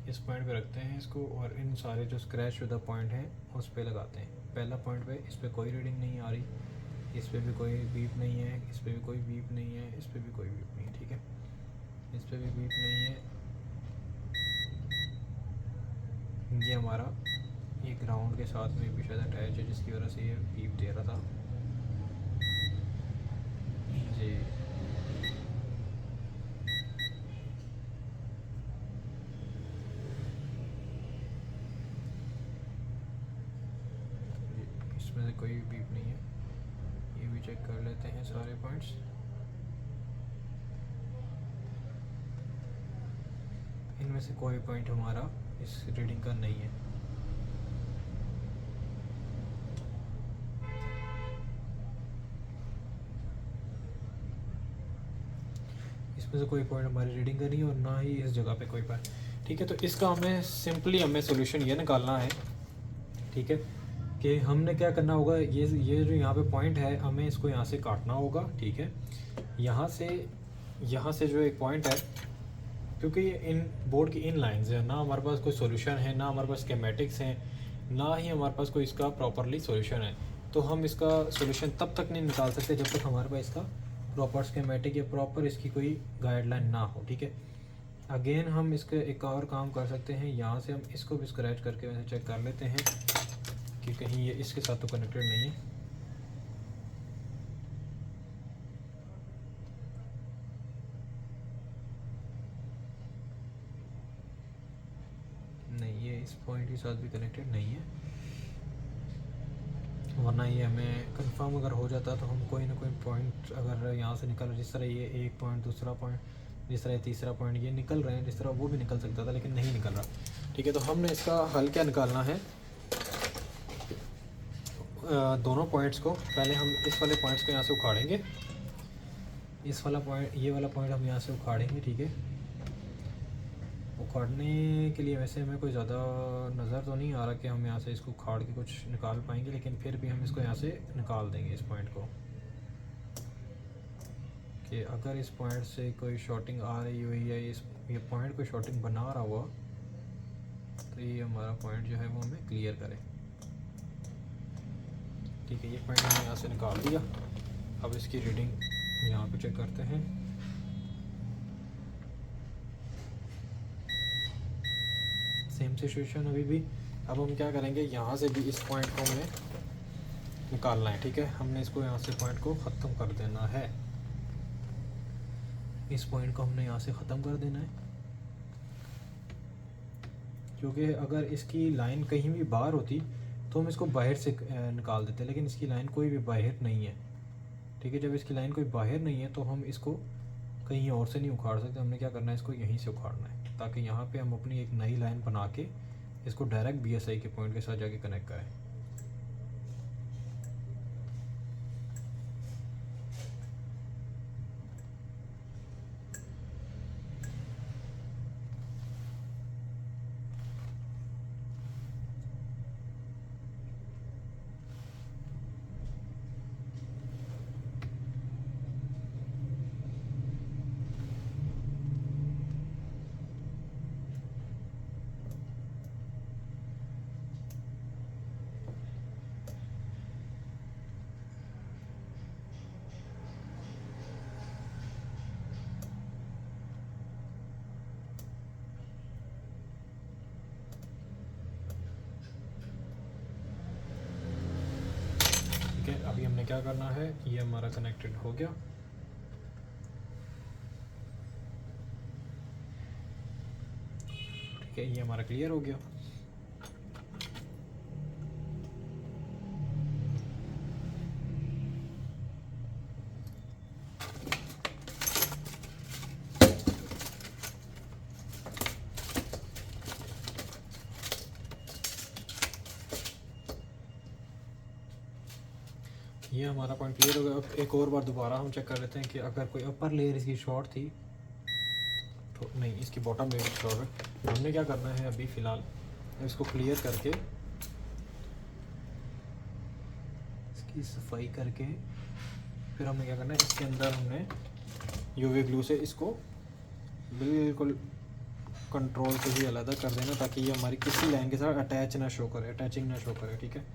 इस पॉइंट पे रखते हैं इसको और इन सारे जो स्क्रैच शुदा पॉइंट हैं उस पे लगाते हैं। पहला पॉइंट पे इस पे कोई रीडिंग नहीं आ रही, इस पे भी कोई बीप नहीं है, इस पे भी कोई बीप नहीं है, इस पे भी कोई बीप नहीं है, ठीक है, इस पे भी बीप नहीं है। ये हमारा ये ग्राउंड के साथ में भी शायद अटैच है जिसकी वजह से ये बीप दे रहा था जी। इसमें से कोई बीप नहीं है। ये भी चेक कर लेते हैं सारे पॉइंट्स। इनमें से कोई पॉइंट हमारा इस रीडिंग का नहीं है। इसमें से कोई पॉइंट हमारी रीडिंग का नहीं है और ना ही इस जगह पे कोई पॉइंट, ठीक है। तो इसका हमें सिंपली हमें सोल्यूशन ये निकालना है, ठीक है, कि हमने क्या करना होगा, ये जो यहाँ पे पॉइंट है हमें इसको यहाँ से काटना होगा, ठीक है। यहाँ से जो एक पॉइंट है, क्योंकि ये इन बोर्ड की इन लाइंस है, ना हमारे पास कोई सोल्यूशन है, ना हमारे पास स्कीमेटिक्स हैं, ना ही हमारे पास कोई इसका प्रॉपरली सोल्यूशन है। तो हम इसका सोल्यूशन तब तक नहीं निकाल सकते जब तक हमारे पास इसका प्रॉपर स्कीमेटिक या प्रॉपर इसकी कोई गाइडलाइन ना हो, ठीक है। अगेन हम इसका एक और काम कर सकते हैं, यहाँ से हम इसको भी स्क्रैच करके वैसे चेक कर लेते हैं कि कहीं ये इसके साथ तो कनेक्टेड नहीं है। नहीं, ये इस पॉइंट के साथ भी कनेक्टेड नहीं है, वरना ये हमें कंफर्म अगर हो जाता तो हम कोई ना कोई पॉइंट अगर यहाँ से निकल, जिस तरह ये एक पॉइंट, दूसरा पॉइंट, जिस तरह तीसरा पॉइंट ये निकल रहे हैं, जिस तरह वो भी निकल सकता था, लेकिन नहीं निकल रहा, ठीक है। तो हमने इसका हल क्या निकालना है, दोनों पॉइंट्स को पहले हम इस वाले पॉइंट्स को यहाँ से उखाड़ेंगे, इस वाला पॉइंट, ये वाला पॉइंट हम यहाँ से उखाड़ेंगे, ठीक है। उखाड़ने के लिए वैसे हमें कोई ज़्यादा नज़र तो नहीं आ रहा कि हम यहाँ से इसको उखाड़ के कुछ निकाल पाएंगे, लेकिन फिर भी हम इसको यहाँ से निकाल देंगे इस पॉइंट को, कि अगर इस पॉइंट से कोई शॉटिंग आ रही हुई है, ये पॉइंट कोई शॉटिंग बना रहा हुआ, तो ये हमारा पॉइंट जो है वो हमें क्लियर करे, ठीक है। ये पॉइंट हमने यहाँ से निकाल दिया। अब इसकी रीडिंग यहाँ पे चेक करते हैं। सेम सिचुएशन अभी भी। अब हम क्या करेंगे, यहाँ से भी इस पॉइंट को हमें निकालना है, ठीक है। हमने इसको यहाँ से पॉइंट को ख़त्म कर देना है, इस पॉइंट को हमने यहाँ से ख़त्म कर देना है, क्योंकि अगर इसकी लाइन कहीं भी बाहर होती तो हम इसको बाहर से निकाल देते, लेकिन इसकी लाइन कोई भी बाहर नहीं है, ठीक है। जब इसकी लाइन कोई बाहर नहीं है तो हम इसको कहीं और से नहीं उखाड़ सकते। हमने क्या करना है, इसको यहीं से उखाड़ना है, ताकि यहाँ पे हम अपनी एक नई लाइन बना के इसको डायरेक्ट BSI के पॉइंट के साथ जाके कनेक्ट करें। अभी हमने क्या करना है, ये हमारा कनेक्टेड हो गया। है, ये हमारा क्लियर हो गया। ये हमारा पॉइंट क्लियर हो गया। अब एक और बार दोबारा हम चेक कर लेते हैं कि अगर कोई अपर लेयर इसकी शॉर्ट थी तो नहीं, इसकी बॉटम लेयर शॉर्ट है। हमने क्या करना है अभी फ़िलहाल, इसको क्लियर करके इसकी सफाई करके फिर हमें क्या करना है, इसके अंदर हमने यूवी ग्लू से इसको बिल्कुल कंट्रोल से ही अलग कर देना, ताकि ये हमारी किसी लाइन के साथ अटैच ना शो करे, अटैचिंग ना शो करे। ठीक है,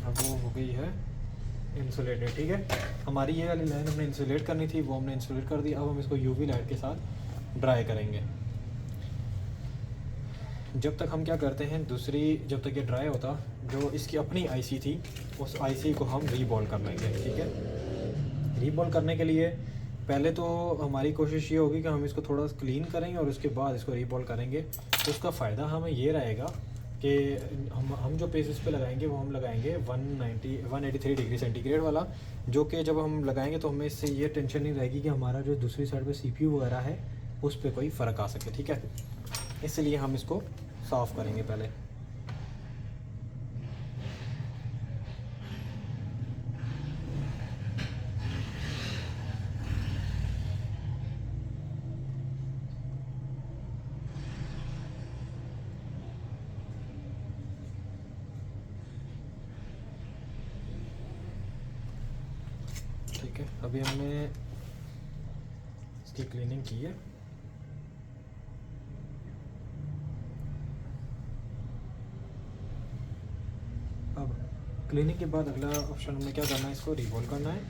अब वो हो गई है इंसुलेटेड। ठीक है, हमारी ये वाली लाइन हमने इंसुलेट करनी थी, वो हमने इंसुलेट कर दी। अब हम इसको यूवी लाइट के साथ ड्राई करेंगे। जब तक हम क्या करते हैं, जब तक ये ड्राई होता, जो इसकी अपनी आईसी थी उस आईसी को हम रीबॉल कर लेंगे। ठीक है, रीबॉल करने के लिए पहले तो हमारी कोशिश ये होगी कि हम इसको थोड़ा क्लीन करेंगे और उसके बाद इसको रीबॉल करेंगे। तो उसका फ़ायदा हमें ये रहेगा कि हम जो पेज इस पे लगाएंगे वो हम लगाएंगे 183 डिग्री सेंटीग्रेड वाला, जो कि जब हम लगाएंगे तो हमें इससे ये टेंशन नहीं रहेगी कि हमारा जो दूसरी साइड पे सीपीयू वगैरह है उस पर कोई फ़र्क आ सके। ठीक है, इसलिए हम इसको साफ़ करेंगे पहले। ठीक है, अभी हमने इसकी क्लीनिंग की है। अब क्लीनिंग के बाद अगला ऑप्शन हमें क्या करना है, इसको रीबॉल करना है।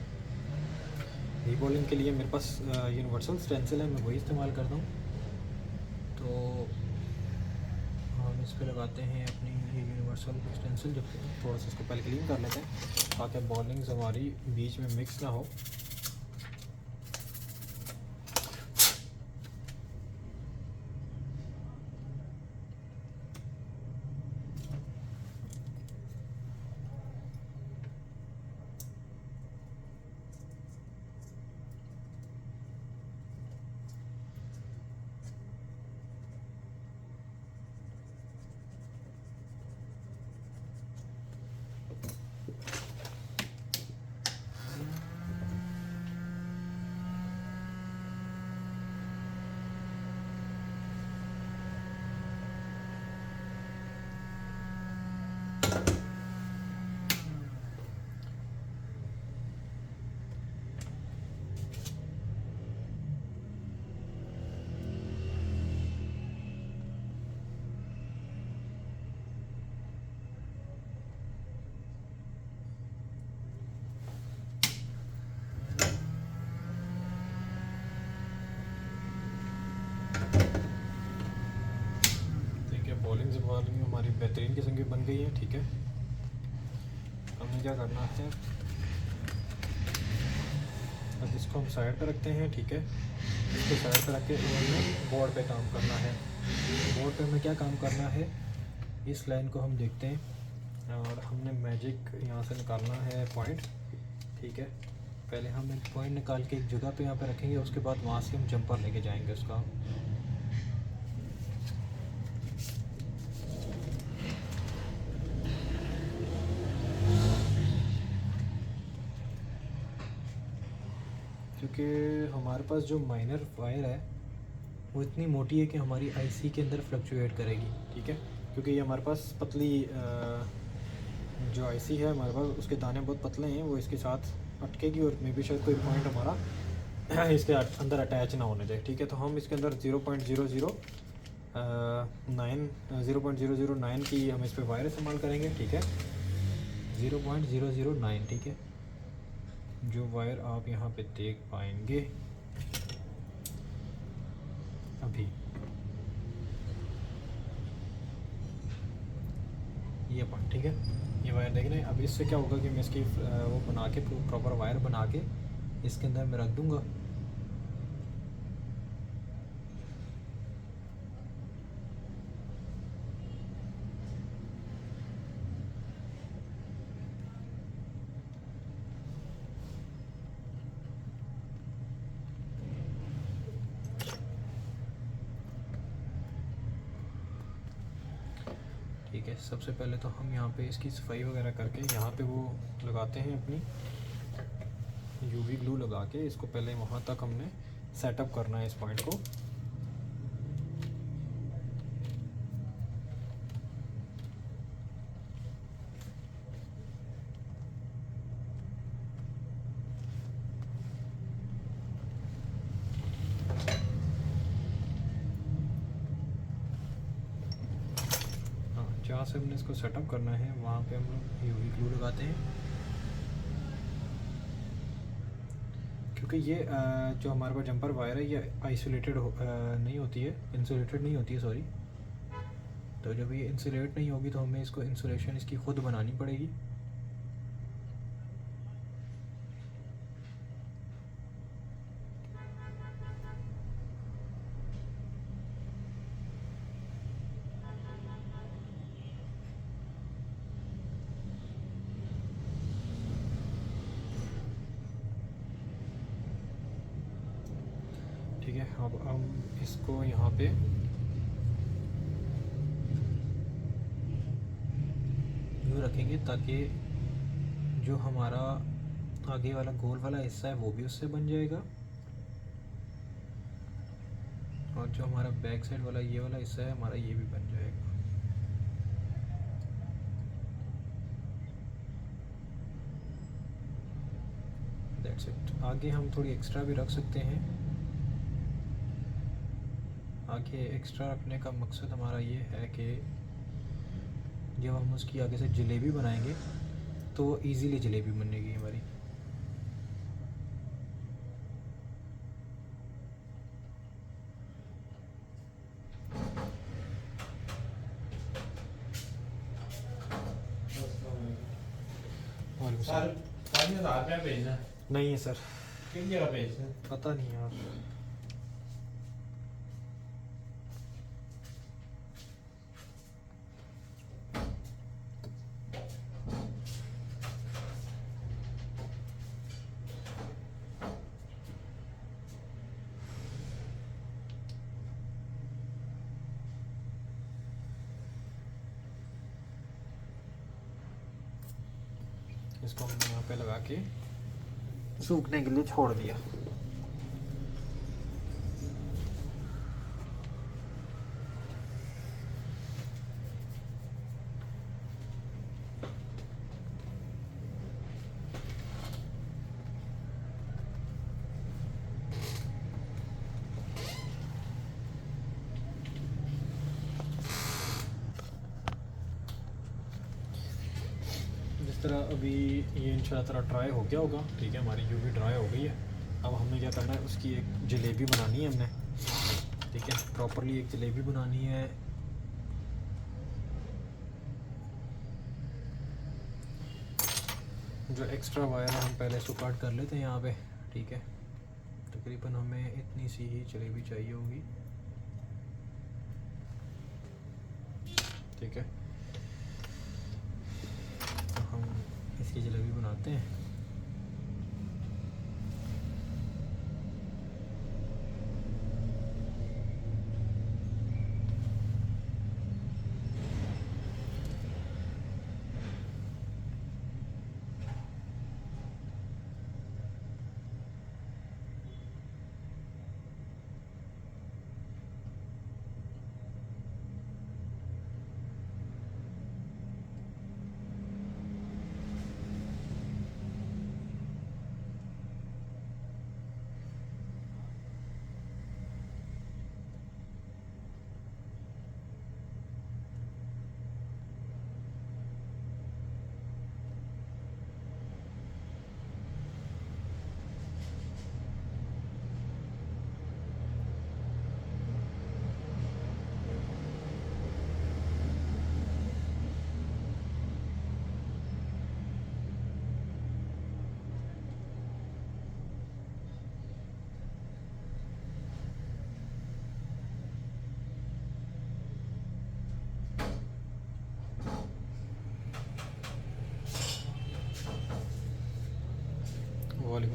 रीबॉलिंग के लिए मेरे पास यूनिवर्सल स्टेंसिल है, मैं वही इस्तेमाल करता हूँ। तो हम इस पर लगाते हैं अपनी ये यूनिवर्सल स्टेंसिल। जब थोड़ा सा इसको पहले क्लीन कर लेते हैं ताकि बॉलिंग्स हमारी बीच में मिक्स ना हो। बॉलिंग हमारी बेहतरीन किस्म की बन गई है। ठीक है, हमें क्या करना है, अब इसको हम साइड पर रखते हैं। ठीक है, इसको साइड पर रख के हमें बोर्ड पे काम करना है। बोर्ड पे हमें क्या काम करना है, इस लाइन को हम देखते हैं और हमने मैजिक यहाँ से निकालना है पॉइंट। ठीक है, पहले हम एक पॉइंट निकाल के एक जगह पे यहाँ पे रखेंगे, उसके बाद वहाँ से हम जंपर लेके जाएंगे उसका। क्योंकि हमारे पास जो माइनर वायर है वो इतनी मोटी है कि हमारी आईसी के अंदर फ्लक्चुएट करेगी। ठीक है, क्योंकि ये हमारे पास पतली जो आईसी है हमारे पास, उसके दाने बहुत पतले हैं, वो इसके साथ अटकेगी और मे भी शायद कोई पॉइंट हमारा इसके अंदर अटैच ना होने जाए। ठीक है, तो हम इसके अंदर 0.009 की हम इस पर वायर इस्तेमाल करेंगे। ठीक है, 0.009। ठीक है, जो वायर आप यहाँ पे देख पाएंगे अभी, ये पॉइंट। ठीक है, ये वायर देख रहे हैं। अब इससे क्या होगा कि मैं इसकी वो बना के प्रॉपर वायर बना के इसके अंदर मैं रख दूँगा। ठीक है, सबसे पहले तो हम यहाँ पे इसकी सफाई वगैरह करके यहाँ पे वो लगाते हैं अपनी यूवी ग्लू लगा के। इसको पहले वहाँ तक हमने सेटअप करना है इस पॉइंट को। हाँ, जहाँ से हमने इसको सेटअप करना है वहाँ पे हम लोग यूवी ग्लू लगाते हैं, क्योंकि ये जो हमारे पास जंपर वायर है ये आइसोलेटेड नहीं होती है, इंसुलेटेड नहीं होती है, सॉरी। तो जब ये इंसुलेट नहीं होगी तो हमें इसको इंसुलेशन इसकी खुद बनानी पड़ेगी। ठीक है, अब हम इसको यहाँ पे यूँ रखेंगे ताकि जो हमारा आगे वाला गोल वाला हिस्सा है वो भी उससे बन जाएगा, और जो हमारा बैक साइड वाला ये वाला हिस्सा है हमारा ये भी बन जाएगा। That's it. आगे हम थोड़ी एक्स्ट्रा भी रख सकते हैं। आगे एक्स्ट्रा रखने का मकसद हमारा ये है कि जब हम उसकी आगे से जलेबी बनाएंगे तो इजीली जलेबी बनेगी हमारी। वालेकुम सर सलाम। 5,000 रुपया भेजना। नहीं है सर, किस जगह भेजना? पता नहीं यार। इसको हमने यहाँ पे लगा के सूखने के लिए छोड़ दिया। जिस तरह अभी ये इंशाल्लाह तरह ड्राई हो गया होगा। ठीक है, हमारी यूवी ड्राई हो गई है। अब हमने क्या करना है, उसकी एक जलेबी बनानी है हमने। ठीक है, प्रॉपरली एक जलेबी बनानी है। जो एक्स्ट्रा वायर है हम पहले इसको कट कर लेते हैं यहाँ पे। ठीक है, तकरीबन हमें इतनी सी ही जलेबी चाहिए होगी। ठीक है, तो हम इसकी जलेबी बनाते हैं।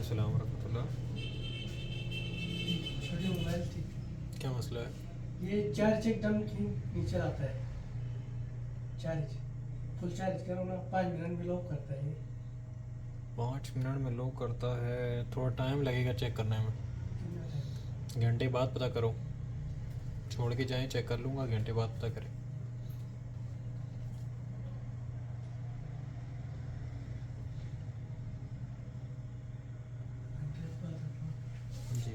अस्सलाम वरहमतुल्लाह। छोटी मोबाइल थी। क्या मसला है? ये चार्ज एकदम नीचे आता है। चार्ज फुल चार्ज करो ना 5 मिनट में लॉक करता है ये। 5 मिनट में लो करता है, थोड़ा टाइम लगेगा चेक करने में। कितना टाइम? घंटे बाद पता करो, छोड़ के जाएं, चेक कर लूँगा, घंटे बाद पता करें। जी।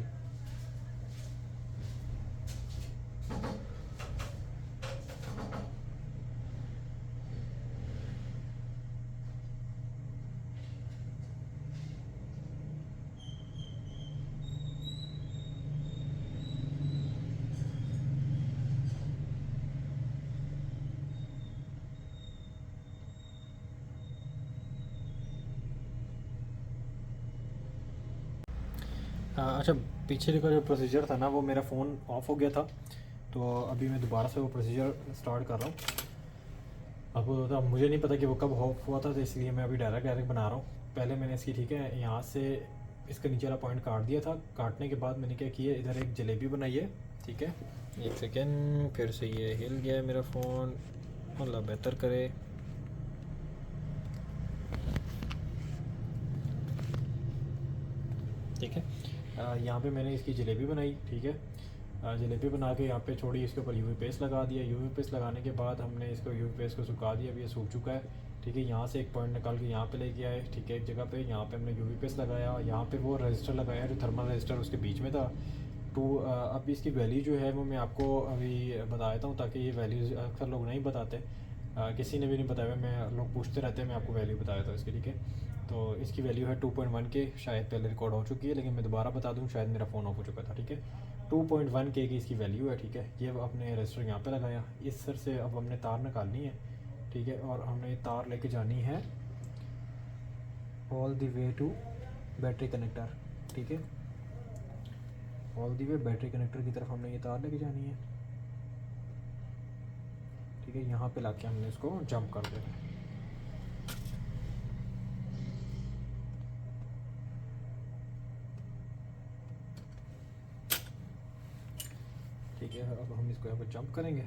अच्छा, पीछे का जो प्रोसीजर था ना, वो मेरा फ़ोन ऑफ हो गया था, तो अभी मैं दोबारा से वो प्रोसीजर स्टार्ट कर रहा हूँ। अब मुझे नहीं पता कि वो कब ऑफ हुआ था, तो इसलिए मैं अभी डायरेक्ट बना रहा हूँ। पहले मैंने इसकी, ठीक है, यहाँ से इसका नीचे वाला पॉइंट काट दिया था। काटने के बाद मैंने क्या किया, इधर एक जलेबी बनाई है, ठीक है। एक सेकेंड, फिर से ये हिल गया है मेरा फ़ोन, अल्लाह बेहतर करे। ठीक है, यहाँ पे मैंने इसकी जलेबी बनाई, ठीक है। जलेबी बना के यहाँ पे छोड़ी, इसके ऊपर यूवी पेस्ट लगा दिया। यूवी पेस्ट लगाने के बाद हमने इसको यूवी पेस्ट को सुखा दिया, अभी ये सूख चुका है, ठीक है। यहाँ से एक पॉइंट निकाल के यहाँ पे लेके आए, ठीक है, एक जगह पे। यहाँ पे हमने यूवी पेस्ट लगाया, यहाँ पे वो रजिस्टर लगाया जो थर्मल रजिस्टर उसके बीच में था। तो अब इसकी वैल्यू जो है वो मैं आपको अभी बता देता हूँ, ताकि ये वैल्यूज़ अक्सर लोग नहीं बताते, किसी ने भी नहीं बताया। मैं लोग पूछते रहते हैं, मैं आपको वैल्यू बताया था इसकी, ठीक है। तो इसकी वैल्यू है 2.1 के, शायद पहले रिकॉर्ड हो चुकी है, लेकिन मैं दोबारा बता दूं, शायद मेरा फ़ोन ऑफ हो चुका था, ठीक है। 2.1 के की इसकी वैल्यू है, ठीक है। ये अपने रजिस्टर यहाँ पे लगाया, इस सर से अब हमने तार निकालनी है, ठीक है, और हमने तार लेके जानी है all the way to battery connector, ठीक है। All the way battery connector की तरफ हमने ये तार लेके जानी है, ठीक है। यहाँ पे लाके हमने इसको जंप कर देना है। ठीक है, अब हम इसको यहाँ पर जंप करेंगे।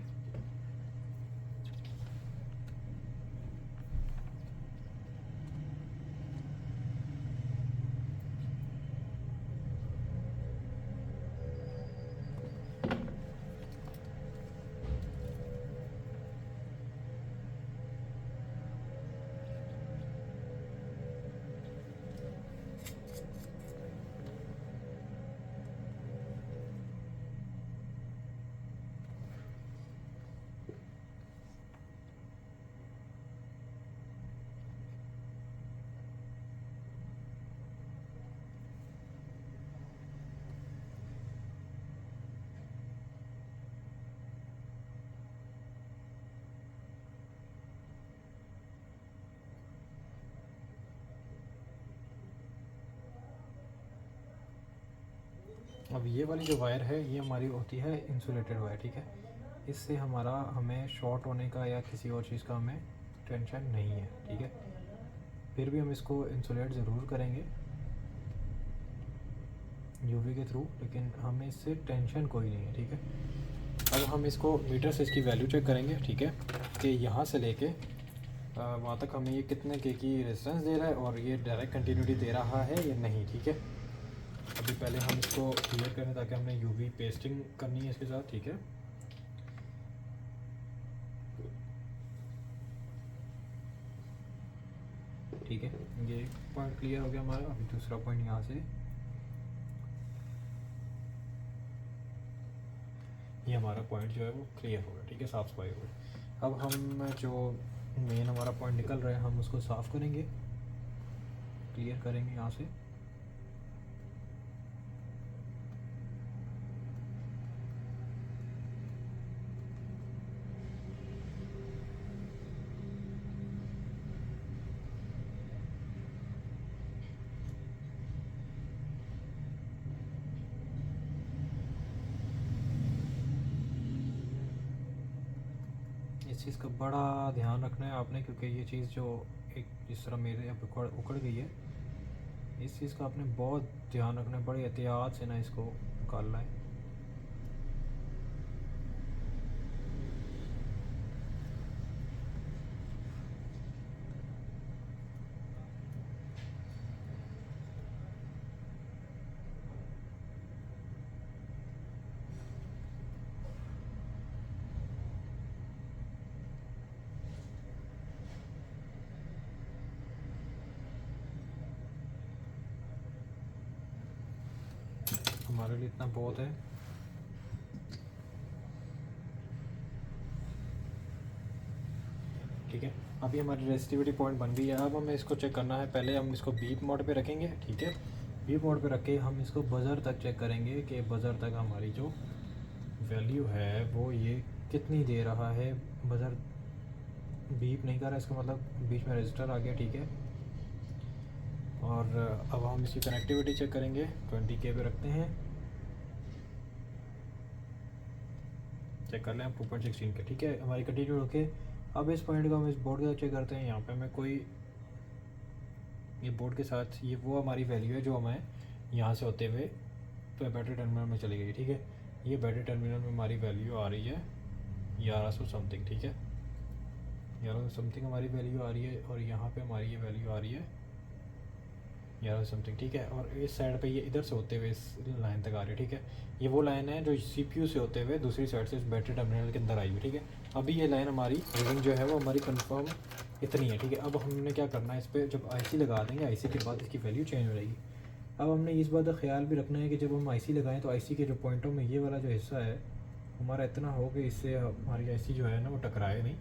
अब ये वाली जो वायर है, ये हमारी होती है इंसुलेटेड वायर, ठीक है। इससे हमें शॉर्ट होने का या किसी और चीज़ का हमें टेंशन नहीं है, ठीक है। फिर भी हम इसको इंसुलेट ज़रूर करेंगे यूवी के थ्रू, लेकिन हमें इससे टेंशन कोई नहीं है, ठीक है। अब हम इसको मीटर से इसकी वैल्यू चेक करेंगे, ठीक है, कि यहाँ से लेके वहाँ तक हमें ये कितने के की रेजिस्टेंस दे रहा है और ये डायरेक्ट कंटिन्यूटी दे रहा है या नहीं, ठीक है। अभी पहले हम इसको क्लियर करें, ताकि हमने यूवी पेस्टिंग करनी है इसके साथ, ठीक है। ठीक है, ये पॉइंट क्लियर हो गया हमारा। अभी दूसरा पॉइंट यहाँ से, ये हमारा पॉइंट जो है वो क्लियर हो गया, ठीक है, साफ़ सफाई हो गई। अब हम जो मेन हमारा पॉइंट निकल रहा है, हम उसको साफ़ करेंगे, क्लियर करेंगे यहाँ से। इस चीज़ का बड़ा ध्यान रखना है आपने, क्योंकि ये चीज़ जो एक जिस तरह मेरे अब उखड़ गई है, इस चीज़ का आपने बहुत ध्यान रखना है, बड़ी एहतियात से ना इसको निकालना है। हमारे लिए इतना बहुत है। ठीक है, अभी हमारी रेजिस्टिविटी पॉइंट बन गई है। अब हमें इसको चेक करना है। पहले हम इसको बीप मोड पे रखेंगे। ठीक है, बीप मोड पे रख के हम इसको बज़र तक चेक करेंगे कि बज़र तक हमारी जो वैल्यू है वो ये कितनी दे रहा है। बज़र बीप नहीं कर रहा, इसका मतलब बीच में रजिस्टर आ गया। ठीक है, और अब हम इसकी कनेक्टिविटी चेक करेंगे। 20K पे रखते हैं, चेक कर लें हम 2.16 के। ठीक है, हमारी कंटिन्यू रखे। अब इस पॉइंट को हम इस बोर्ड के साथ चेक करते हैं। यहाँ पे हमें कोई ये बोर्ड के साथ ये वो हमारी वैल्यू है जो हमें यहाँ से होते हुए तो बैटरी टर्मिनल में चली गई। ठीक है, ये बैटरी टर्मिनल में हमारी वैल्यू आ रही है 1100 समथिंग। ठीक है, 1100 समथिंग हमारी वैल्यू आ रही है, और यहाँ पे हमारी ये वैल्यू आ रही है 1100 समथिंग। ठीक है, और इस साइड पे ये इधर से होते हुए इस लाइन तक आ रही है। ठीक है, ये वो लाइन है जो सीपीयू से होते हुए दूसरी साइड से इस बैटरी टर्मिनल के अंदर आई हुई। ठीक है, अभी ये लाइन हमारी रीडिंग जो है वो हमारी कंफर्म इतनी है। ठीक है, अब हमने क्या करना है, इस पर जब आईसी लगा देंगे, आईसी के बाद इसकी वैल्यू चेंज हो जाएगी। अब हमने इस बात का ख्याल भी रखना है कि जब हम आईसी लगाएं तो आईसी के जो पॉइंटों में ये वाला जो हिस्सा है हमारा इतना हो कि इससे हमारी आईसी जो है ना वो टकराए नहीं,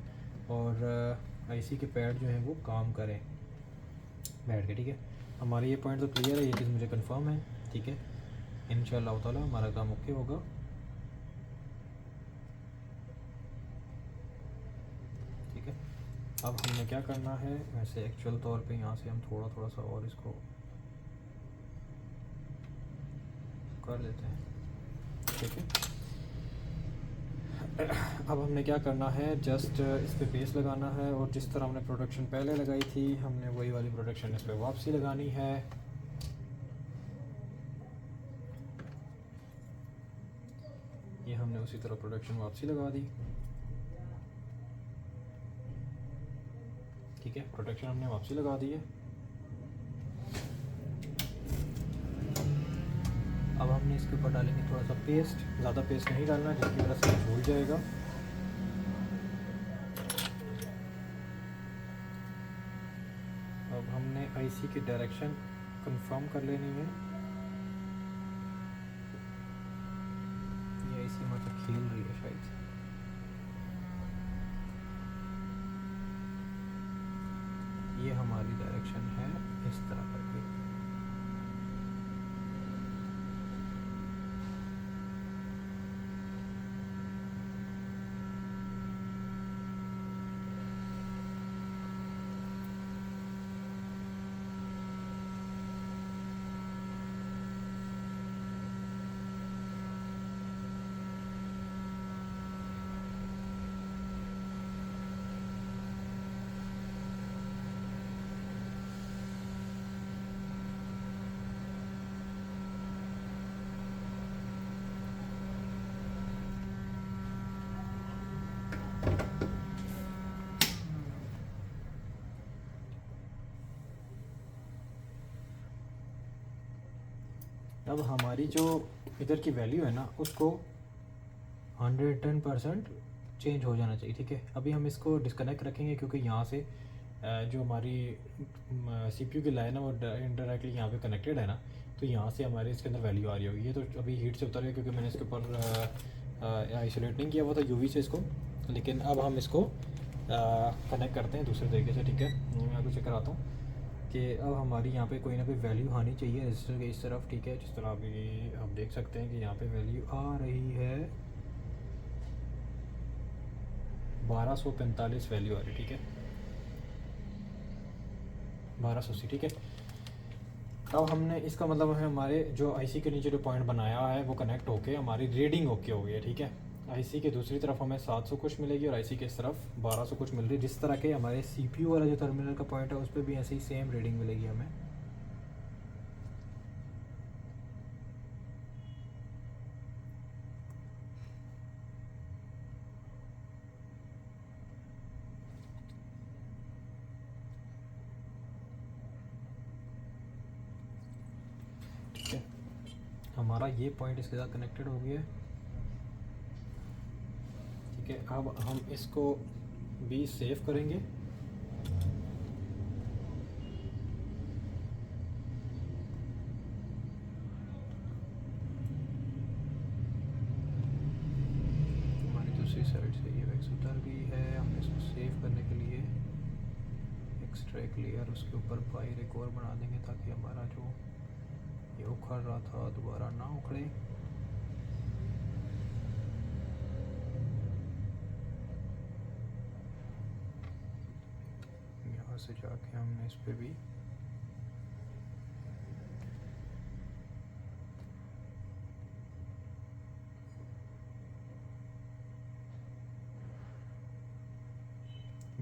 और आईसी के पैड जो हैं वो काम करें बैठ के। ठीक है, हमारी ये पॉइंट तो क्लियर है, ये चीज़ मुझे कंफर्म है। ठीक है, इंशाअल्लाह ताला हमारा काम ओके होगा। ठीक है, अब हमने क्या करना है, वैसे एक्चुअल तौर पे यहाँ से हम थोड़ा थोड़ा सा और इसको कर देते हैं। ठीक है, अब हमने क्या करना है, जस्ट इस पर बेस लगाना है, और जिस तरह हमने प्रोडक्शन पहले लगाई थी हमने वही वाली प्रोडक्शन इस पर वापसी लगानी है। ये हमने उसी तरह प्रोडक्शन वापसी लगा दी। ठीक है, प्रोडक्शन हमने वापसी लगा दी है। अब हमने इसके ऊपर डालेंगे थोड़ा सा पेस्ट, ज़्यादा पेस्ट नहीं डालना जिसकी वजह से झूल जाएगा। अब हमने आईसी की डायरेक्शन कंफर्म कर लेनी है। ये आईसी मतलब खेल रही है शायद से। ये हमारी डायरेक्शन है इस तरह करके। अब हमारी जो इधर की वैल्यू है ना उसको 110% चेंज हो जाना चाहिए। ठीक है, अभी हम इसको डिस्कनेक्ट रखेंगे क्योंकि यहाँ से जो हमारी सीपीयू की लाइन है वो इनडायरेक्टली यहाँ पे कनेक्टेड है ना, तो यहाँ से हमारे इसके अंदर वैल्यू आ रही होगी। ये तो अभी हीट से उतर गया क्योंकि मैंने इसके ऊपर आइसोलेट नहीं किया हुआ था यूवी से इसको, लेकिन अब हम इसको कनेक्ट करते हैं दूसरे तरीके से। ठीक है, मैं आपको चेक कराता हूँ कि अब हमारी यहाँ पे कोई ना कोई वैल्यू आनी चाहिए रजिस्टर के इस तरफ। ठीक है, जिस तरह अभी आप देख सकते हैं कि यहाँ पे वैल्यू आ रही है 1245 वैल्यू आ रही है। ठीक है, 1280। ठीक है, अब हमने इसका मतलब है हमारे जो आईसी के नीचे जो पॉइंट बनाया है वो कनेक्ट होके हमारी रीडिंग ओके हो गई है। ठीक है, आईसी के दूसरी तरफ हमें 700 कुछ मिलेगी और आईसी के इस तरफ 1200 कुछ मिल रही है। जिस तरह के हमारे सीपीयू वाला जो टर्मिनल का पॉइंट है उस पर भी ऐसे ही सेम रीडिंग मिलेगी हमें। हमारा ये पॉइंट इसके साथ कनेक्टेड हो गया है। ठीक है, अब हम इसको भी सेव करेंगे। हमारी दूसरी साइड से ये वैक्स उतर गई है। हमने इसको सेव करने के लिए एक्सट्रैक्ट लेयर उसके ऊपर बाहर एक और बना देंगे ताकि हमारा जो ये उखड़ रहा था दोबारा ना उखड़े। यहाँ से जाके हमने इस पे भी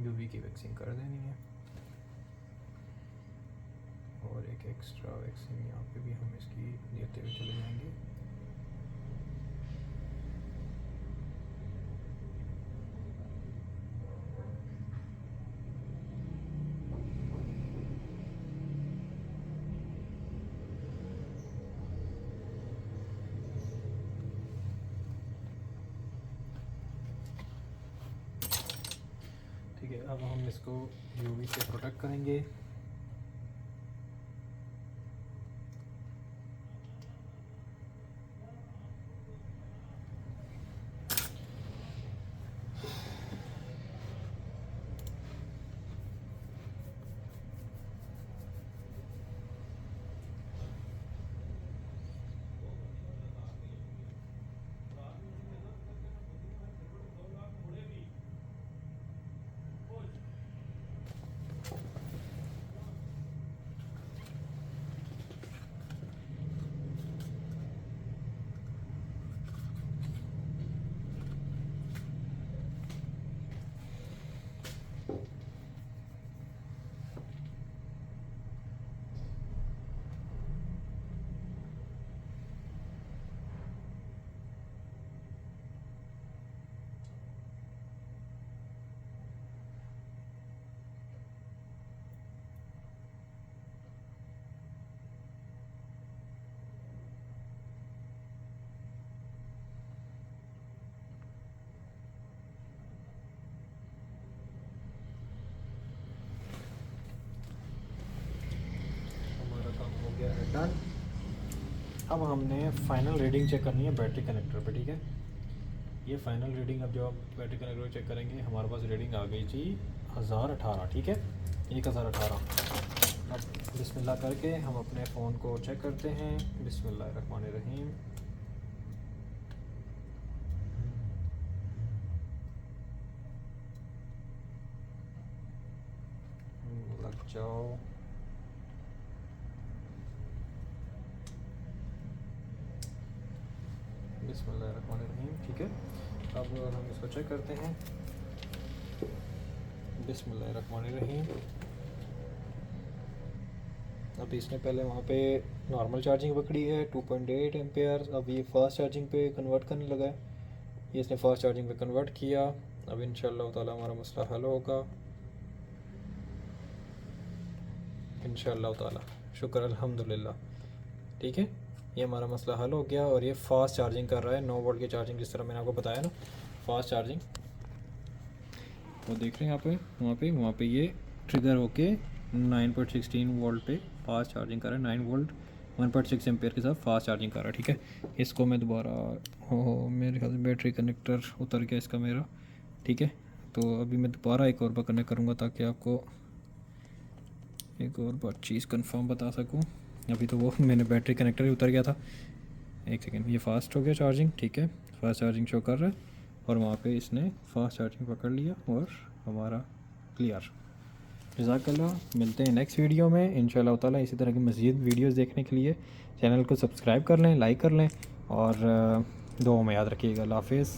यूवी की वैक्सिंग कर देनी है और एक एक्स्ट्रा वैक्सिंग यहाँ पे भी हम इसकी देते हुए चले जाएंगे। ठीक है, अब हम इसको यूवी से प्रोटेक्ट करेंगे। डन। अब हमने फाइनल रीडिंग चेक करनी है बैटरी कनेक्टर पे। ठीक है, ये फाइनल रीडिंग अब जो आप बैटरी कनेक्टर चेक करेंगे हमारे पास रीडिंग आ गई जी 1018। ठीक है, 1018। अब बिस्मिल्लाह करके हम अपने फ़ोन को चेक करते हैं। बिस्मिल्लाहिर्रहमानिर्रहीम। लग जाओ। बिस्मिल्लाहिर्रहमानिर्रहीम। ठीक है, अब हम इसको चेक करते हैं। बिस्मिल्लाहिर्रहमानिर्रहीम। अब इसने पहले वहाँ पे नॉर्मल चार्जिंग पकड़ी है 2.8 एम्पेयर। अब ये फास्ट चार्जिंग पे कन्वर्ट करने लगा है। ये इसने फास्ट चार्जिंग पे कन्वर्ट किया। अब इंशाअल्लाह ताला हमारा मसला हल होगा इंशाअल्लाह ताला। शुक्र अल्हम्दुलिल्लाह। ठीक है, ये हमारा मसला हल हो गया और ये फास्ट चार्जिंग कर रहा है 9 वोल्ट की चार्जिंग, जिस तरह मैंने आपको बताया ना फास्ट चार्जिंग। वो देख रहे हैं यहाँ पे वहाँ पे ये ट्रिगर होके 9.16 वोल्ट पे फास्ट चार्जिंग कर रहा है। 9 वोल्ट 1.6 एम्पेयर के साथ फास्ट चार्जिंग कर रहा है। ठीक है, इसको मैं दोबारा मेरे ख्याल से बैटरी कनेक्टर उतर गया इसका मेरा। ठीक है, तो अभी मैं दोबारा एक और बार कनेक्ट करूँगा ताकि आपको एक और बार चीज़ कंफर्म बता सकूँ। अभी तो वो मैंने बैटरी कनेक्टर ही उतर गया था। एक सेकेंड, ये फास्ट हो गया चार्जिंग। ठीक है, फास्ट चार्जिंग शो कर रहा है और वहाँ पे इसने फास्ट चार्जिंग पकड़ लिया और हमारा क्लियर। जज़ाकल्लाह। मिलते हैं नेक्स्ट वीडियो में इंशाअल्लाह ताला। इसी तरह की मज़ीद वीडियोस देखने के लिए चैनल को सब्सक्राइब कर लें, लाइक कर लें और दुआ में याद रखिएगा। अल्लाह हाफ़िज़।